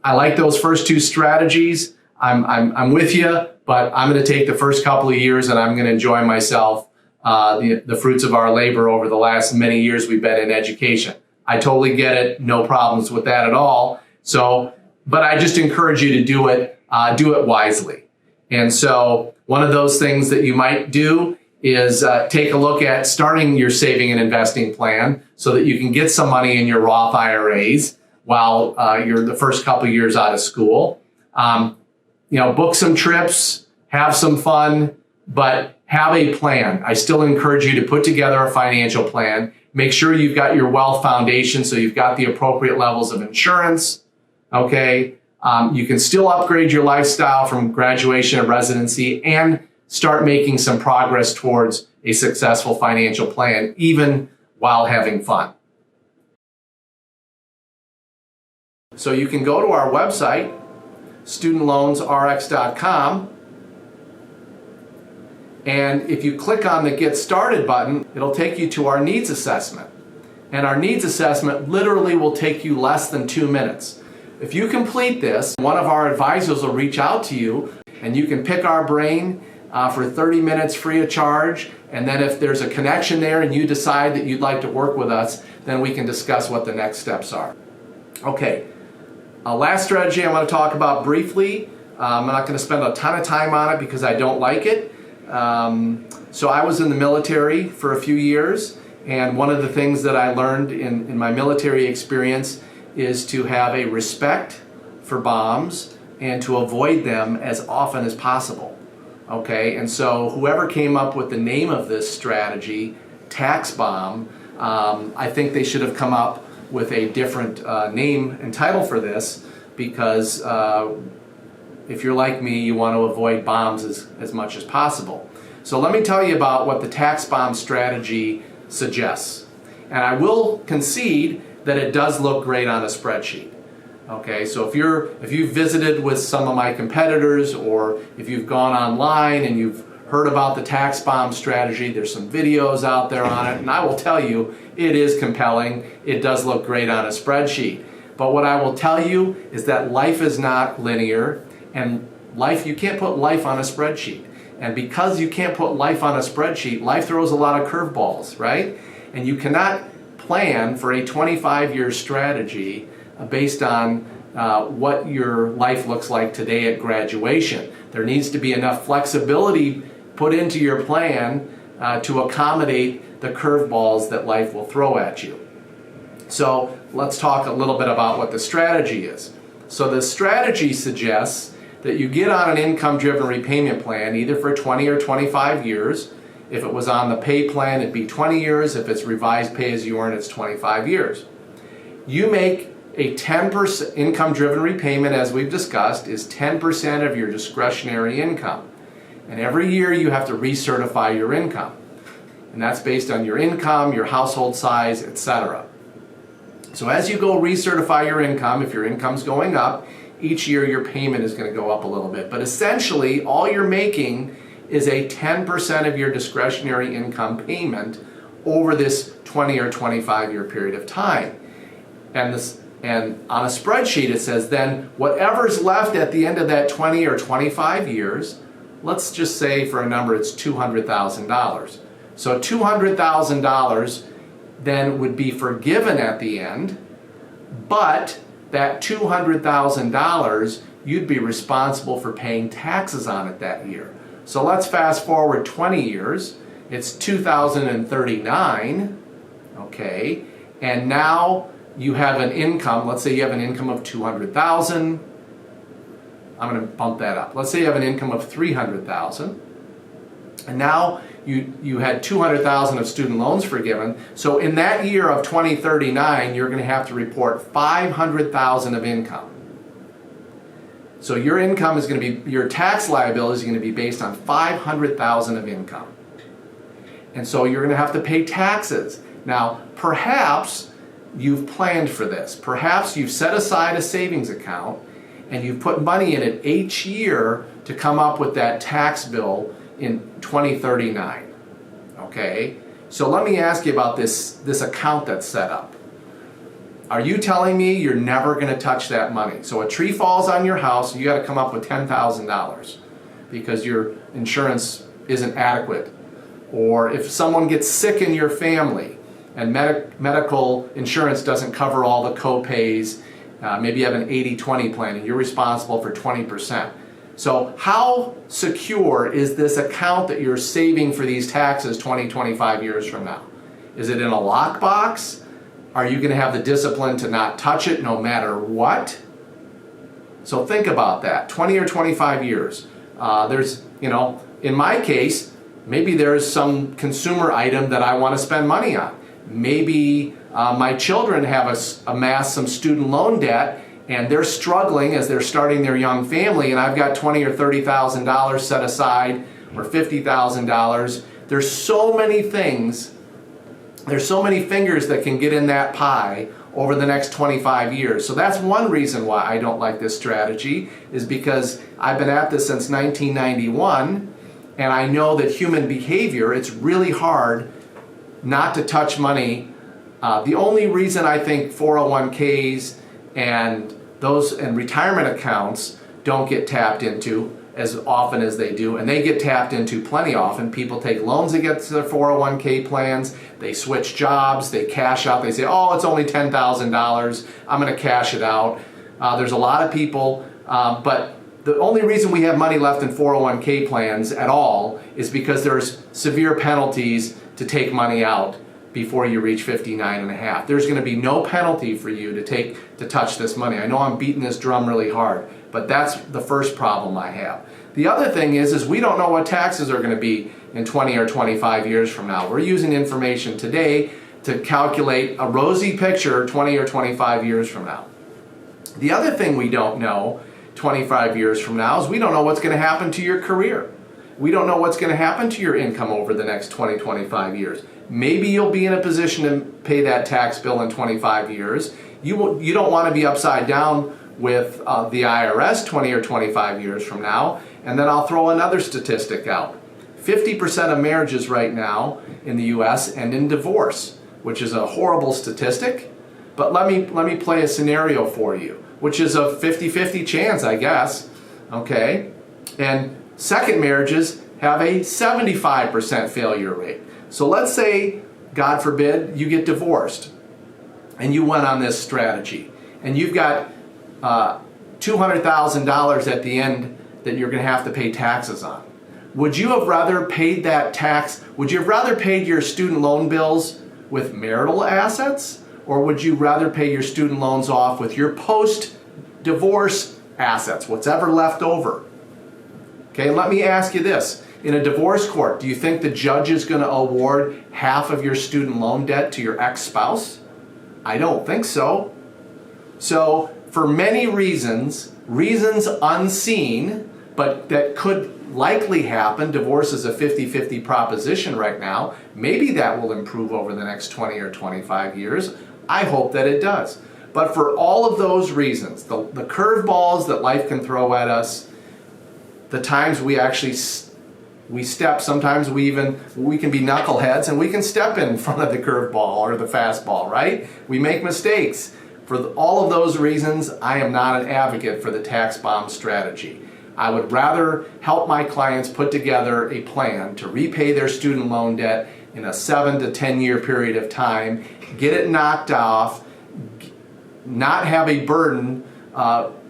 I like those first two strategies. I'm with you, but I'm going to take the first couple of years and I'm going to enjoy myself, the fruits of our labor over the last many years we've been in education. I totally get it. No problems with that at all. So, but I just encourage you to do it wisely. And so one of those things that you might do is take a look at starting your saving and investing plan so that you can get some money in your Roth IRAs while you're the first couple of years out of school. Book some trips, have some fun, but have a plan. I still encourage you to put together a financial plan. Make sure you've got your wealth foundation, so you've got the appropriate levels of insurance. Okay, you can still upgrade your lifestyle from graduation or residency and start making some progress towards a successful financial plan, even while having fun. So you can go to our website, StudentLoansRx.com, and if you click on the Get Started button, it'll take you to our needs assessment. And our needs assessment literally will take you less than 2 minutes. If you complete this, one of our advisors will reach out to you, and you can pick our brain for 30 minutes free of charge. And then if there's a connection there and you decide that you'd like to work with us, then we can discuss what the next steps are. Okay, last strategy I want to talk about briefly. I'm not going to spend a ton of time on it because I don't like it. So I was in the military for a few years, and one of the things that I learned in my military experience is to have a respect for bombs and to avoid them as often as possible. Okay, and so whoever came up with the name of this strategy, tax bomb, I think they should have come up with a different name and title for this, because if you're like me, you want to avoid bombs as much as possible. So let me tell you about what the tax bomb strategy suggests. And I will concede that it does look great on a spreadsheet. Okay, so if you've visited with some of my competitors, or if you've gone online and you've heard about the tax bomb strategy, there's some videos out there on it, and I will tell you, it is compelling. It does look great on a spreadsheet. But what I will tell you is that life is not linear, and you can't put life on a spreadsheet. And because you can't put life on a spreadsheet, life throws a lot of curveballs, right? And you cannot plan for a 25-year strategy based on what your life looks like today at graduation. There needs to be enough flexibility put into your plan to accommodate the curveballs that life will throw at you. So let's talk a little bit about what the strategy is. So the strategy suggests that you get on an income-driven repayment plan either for 20 or 25 years. If it was on the pay plan, it'd be 20 years. If it's revised pay-as-you-earn, it's 25 years. You make a 10% income-driven repayment, as we've discussed, is 10% of your discretionary income. And every year you have to recertify your income. And that's based on your income, your household size, etc. So as you go recertify your income, if your income's going up, each year your payment is going to go up a little bit. But essentially, all you're making is a 10% of your discretionary income payment over this 20 or 25 year period of time. And on a spreadsheet it says then whatever's left at the end of that 20 or 25 years, let's just say for a number it's $200,000. So $200,000 then would be forgiven at the end, but that $200,000 you'd be responsible for paying taxes on it that year. So let's fast forward 20 years. It's 2039, okay, and now you have an income. Let's say you have an income of 200,000. I'm going to bump that up. Let's say you have an income of 300,000, and now you had 200,000 of student loans forgiven. So in that year of 2039, you're going to have to report 500,000 of income. So your income is going to be, your tax liability is going to be based on 500,000 of income. And so you're going to have to pay taxes. Now, perhaps you've planned for this. Perhaps you've set aside a savings account and you've put money in it each year to come up with that tax bill in 2039. Okay? So let me ask you about this account that's set up. Are you telling me you're never going to touch that money? So a tree falls on your house and you got to come up with $10,000 because your insurance isn't adequate. Or if someone gets sick in your family and medical insurance doesn't cover all the co-pays, maybe you have an 80-20 plan and you're responsible for 20%. So how secure is this account that you're saving for these taxes 20, 25 years from now? Is it in a lockbox? Are you going to have the discipline to not touch it no matter what? So think about that. 20 or 25 years. There's, in my case, maybe there's some consumer item that I want to spend money on. Maybe my children have amassed some student loan debt and they're struggling as they're starting their young family, and I've got $20,000 or $30,000 set aside, or $50,000. There's so many things. There's so many fingers that can get in that pie over the next 25 years. So that's one reason why I don't like this strategy, is because I've been at this since 1991, and I know that human behavior, it's really hard not to touch money. The only reason I think 401ks and retirement accounts don't get tapped into as often as they do, and they get tapped into plenty often. People take loans against their 401k plans, they switch jobs, they cash out, they say, oh, it's only $10,000, I'm going to cash it out. There's a lot of people, but the only reason we have money left in 401k plans at all is because there's severe penalties to take money out before you reach 59 and a half. There's going to be no penalty for you to touch this money. I know I'm beating this drum really hard, but that's the first problem I have. The other thing is we don't know what taxes are going to be in 20 or 25 years from now. We're using information today to calculate a rosy picture 20 or 25 years from now. The other thing we don't know 25 years from now is we don't know what's going to happen to your career. We don't know what's going to happen to your income over the next 25 years. Maybe you'll be in a position to pay that tax bill in 25 years. You don't want to be upside down with the IRS 20 or 25 years from now. And then I'll throw another statistic out. 50% of marriages right now in the US end in divorce, which is a horrible statistic. But let me play a scenario for you, which is a 50-50 chance, I guess. Okay? And second marriages have a 75% failure rate. So let's say, God forbid, you get divorced and you went on this strategy and you've got $200,000 at the end that you're going to have to pay taxes on. Would you have rather paid that tax? Would you have rather paid your student loan bills with marital assets? Or would you rather pay your student loans off with your post-divorce assets, what's ever left over? Okay, let me ask you this. In a divorce court, do you think the judge is going to award half of your student loan debt to your ex-spouse? I don't think so. So, for many reasons unseen, but that could likely happen, divorce is a 50-50 proposition right now, maybe that will improve over the next 20 or 25 years. I hope that it does. But for all of those reasons, the curveballs that life can throw at us, the times we actually step, sometimes we can be knuckleheads and we can step in front of the curveball or the fastball, right? We make mistakes. For all of those reasons, I am not an advocate for the tax bomb strategy. I would rather help my clients put together a plan to repay their student loan debt in a 7 to 10 year period of time, get it knocked off, not have a burden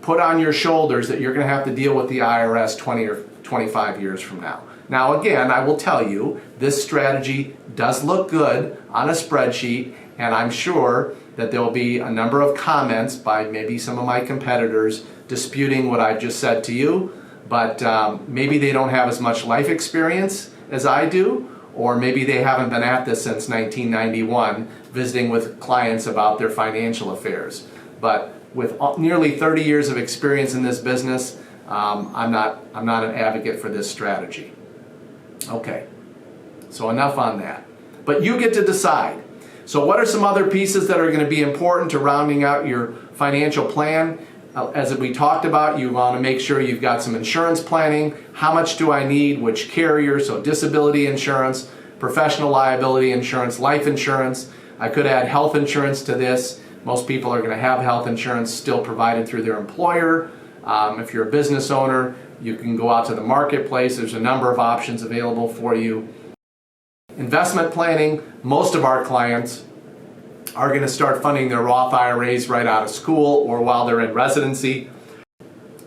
put on your shoulders that you're going to have to deal with the IRS 20 or 25 years from now. Now again, I will tell you, this strategy does look good on a spreadsheet, and I'm sure that there will be a number of comments by maybe some of my competitors disputing what I've just said to you, but maybe they don't have as much life experience as I do, or maybe they haven't been at this since 1991, visiting with clients about their financial affairs. But with nearly 30 years of experience in this business, I'm not an advocate for this strategy. Okay, so enough on that. But you get to decide. So what are some other pieces that are going to be important to rounding out your financial plan? As we talked about, you want to make sure you've got some insurance planning. How much do I need? Which carrier? So disability insurance, professional liability insurance, life insurance. I could add health insurance to this. Most people are going to have health insurance still provided through their employer. If you're a business owner, you can go out to the marketplace. There's a number of options available for you. Investment planning, most of our clients are going to start funding their Roth IRAs right out of school or while they're in residency.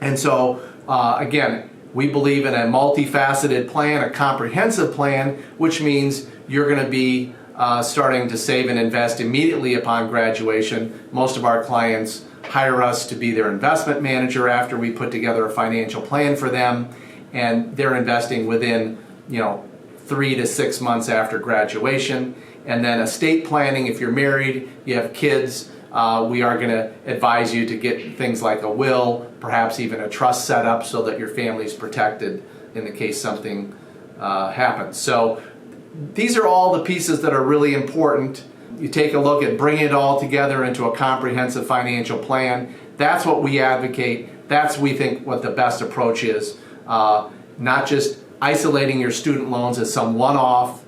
And so, again, we believe in a multifaceted plan, a comprehensive plan, which means you're going to be starting to save and invest immediately upon graduation. Most of our clients hire us to be their investment manager after we put together a financial plan for them, and they're investing within 3 to 6 months after graduation. And then estate planning, if you're married, you have kids, we are going to advise you to get things like a will, perhaps even a trust set up so that your family's protected in the case something happens. So these are all the pieces that are really important. You take a look at bringing it all together into a comprehensive financial plan. That's what we advocate. That's, we think, what the best approach is. Not just isolating your student loans as some one-off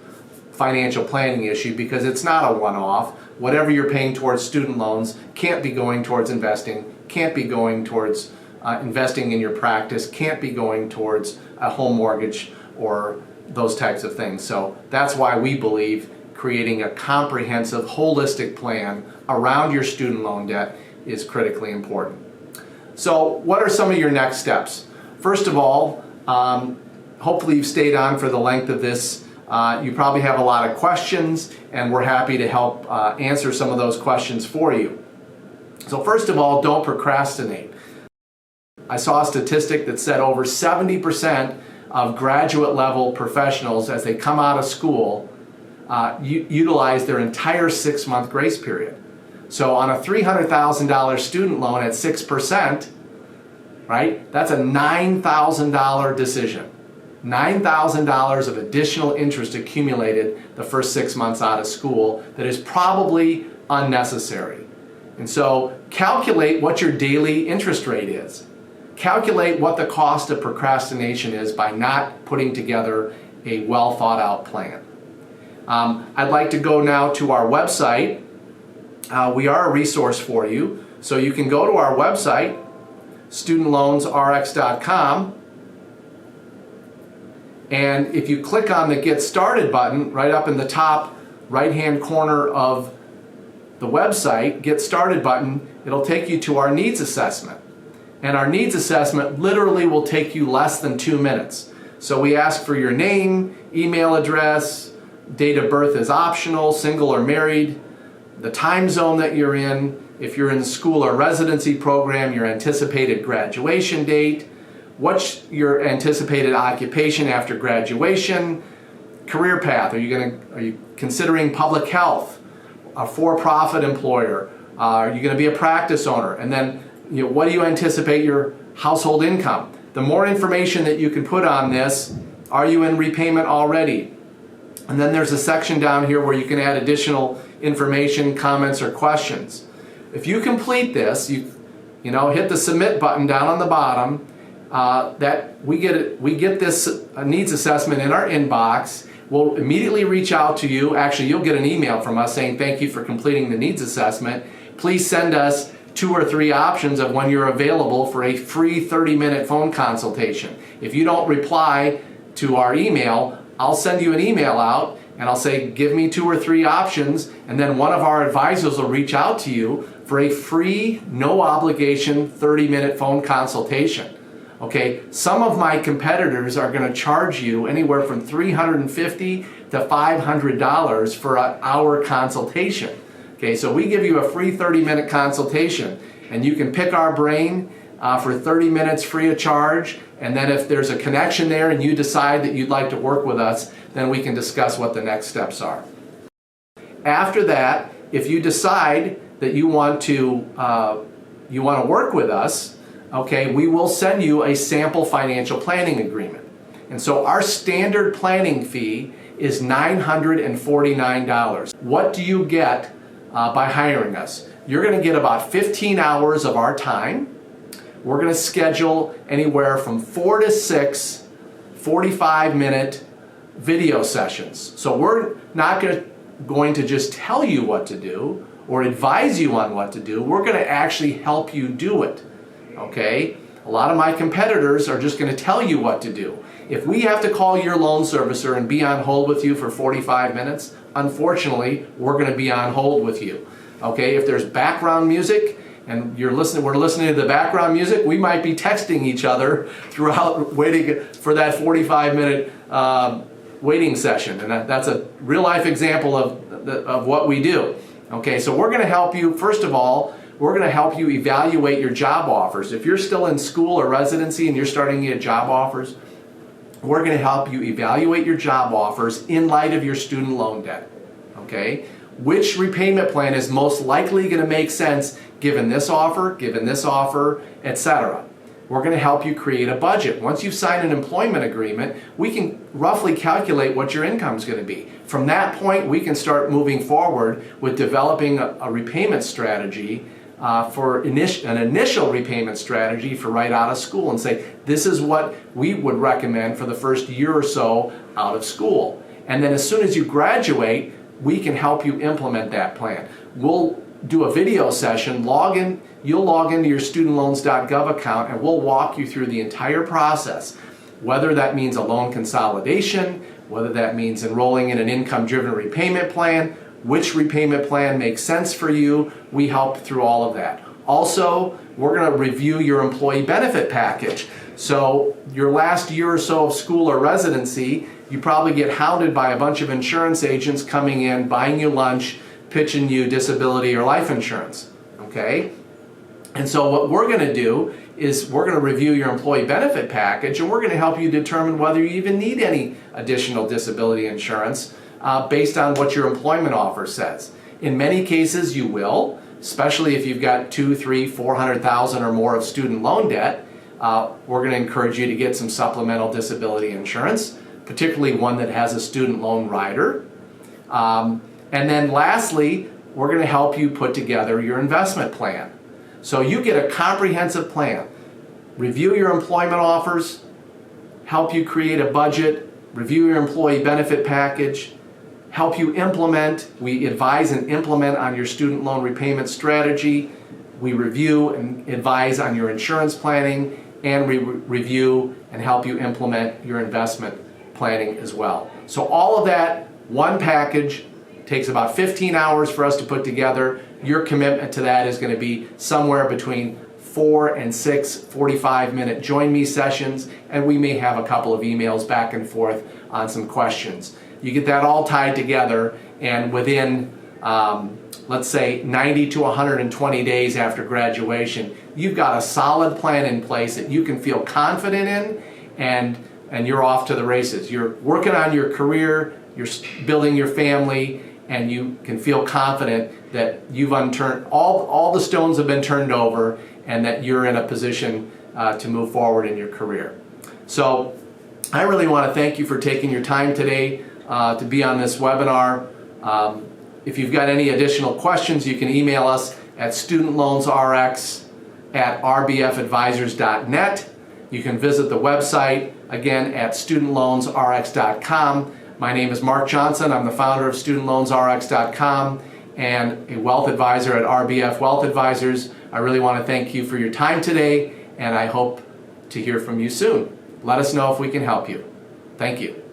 financial planning issue, because it's not a one-off. Whatever you're paying towards student loans can't be going towards investing, can't be going towards investing in your practice, can't be going towards a home mortgage or those types of things. So that's why we believe creating a comprehensive, holistic plan around your student loan debt is critically important. So what are some of your next steps? First of all, hopefully you've stayed on for the length of this. You probably have a lot of questions, and we're happy to help answer some of those questions for you. So first of all, don't procrastinate. I saw a statistic that said over 70% of graduate level professionals, as they come out of school, utilize their entire 6-month grace period. So on a $300,000 student loan at 6%, right, that's a $9,000 decision. $9,000 of additional interest accumulated the first 6 months out of school that is probably unnecessary. And so calculate what your daily interest rate is. Calculate what the cost of procrastination is by not putting together a well thought out plan. I'd like to go now to our website. We are a resource for you. So you can go to our website, StudentLoansRx.com. And if you click on the Get Started button right up in the top right-hand corner of the website, Get Started button, it'll take you to our needs assessment. And our needs assessment literally will take you less than 2 minutes. So we ask for your name, email address, date of birth is optional, single or married, the time zone that you're in, if you're in the school or residency program, your anticipated graduation date, what's your anticipated occupation after graduation, career path, are you considering public health, a for-profit employer, are you going to be a practice owner, and then what do you anticipate your household income? The more information that you can put on this, are you in repayment already? And then there's a section down here where you can add additional information, comments, or questions. If you complete this, you hit the submit button down on the bottom. We get this needs assessment in our inbox. We'll immediately reach out to you. Actually, you'll get an email from us saying thank you for completing the needs assessment. Please send us 2 or 3 options of when you're available for a free 30-minute phone consultation. If you don't reply to our email, I'll send you an email out and I'll say, give me 2 or 3 options, and then one of our advisors will reach out to you for a free, no obligation 30-minute phone consultation. Okay, some of my competitors are going to charge you anywhere from $350 to $500 for an hour consultation. Okay, so we give you a free 30-minute consultation, and you can pick our brain for 30 minutes free of charge, and then if there's a connection there and you decide that you'd like to work with us, then we can discuss what the next steps are. After that, if you decide that you want to work with us, okay, we will send you a sample financial planning agreement. And so our standard planning fee is $949. What do you get by hiring us? You're going to get about 15 hours of our time. We're going to schedule anywhere from 4 to 6 45-minute video sessions. So we're not going to just tell you what to do or advise you on what to do. We're going to actually help you do it. Okay? A lot of my competitors are just going to tell you what to do. If we have to call your loan servicer and be on hold with you for 45 minutes, unfortunately, we're going to be on hold with you. Okay? If there's background music and we're listening to the background music, we might be texting each other throughout waiting for that 45-minute waiting session. And that's a real-life example of what we do. Okay, so we're going to help you, first of all, we're going to help you evaluate your job offers. If you're still in school or residency and you're starting to get job offers, we're going to help you evaluate your job offers in light of your student loan debt. Okay? Which repayment plan is most likely going to make sense given this offer, etc. We're going to help you create a budget. Once you've signed an employment agreement, we can roughly calculate what your income is going to be. From that point, we can start moving forward with developing a repayment strategy for an initial repayment strategy for right out of school, and say, this is what we would recommend for the first year or so out of school. And then as soon as you graduate, we can help you implement that plan. We'll do a video session, you'll log into your StudentLoans.gov account, and we'll walk you through the entire process. Whether that means a loan consolidation, whether that means enrolling in an income-driven repayment plan, which repayment plan makes sense for you, we help through all of that. Also, we're going to review your employee benefit package. So your last year or so of school or residency, you probably get hounded by a bunch of insurance agents coming in, buying you lunch, pitching you disability or life insurance. Okay? And so what we're going to do is we're going to review your employee benefit package, and we're going to help you determine whether you even need any additional disability insurance based on what your employment offer says. In many cases, you will. especially if you've got 200, 300, 400,000 or more of student loan debt, we're going to encourage you to get some supplemental disability insurance, particularly one that has a student loan rider. And then lastly, we're going to help you put together your investment plan. So you get a comprehensive plan. Review your employment offers, help you create a budget, review your employee benefit package, help you implement. We advise and implement on your student loan repayment strategy. We review and advise on your insurance planning, and we review and help you implement your investment planning as well. So all of that, one package, takes about 15 hours for us to put together. Your commitment to that is going to be somewhere between 4 and 6 45-minute join me sessions, and we may have a couple of emails back and forth on some questions. You get that all tied together, and within let's say 90 to 120 days after graduation, you've got a solid plan in place that you can feel confident in, and you're off to the races. You're working on your career, you're building your family, and you can feel confident that you've unturned, all the stones have been turned over, and that you're in a position to move forward in your career. So I really want to thank you for taking your time today to be on this webinar. If you've got any additional questions, you can email us at studentloansrx@rbfadvisors.net. You can visit the website again at studentloansrx.com. My name is Mark Johnson. I'm the founder of StudentLoansRx.com and a wealth advisor at RBF Wealth Advisors. I really want to thank you for your time today, and I hope to hear from you soon. Let us know if we can help you. Thank you.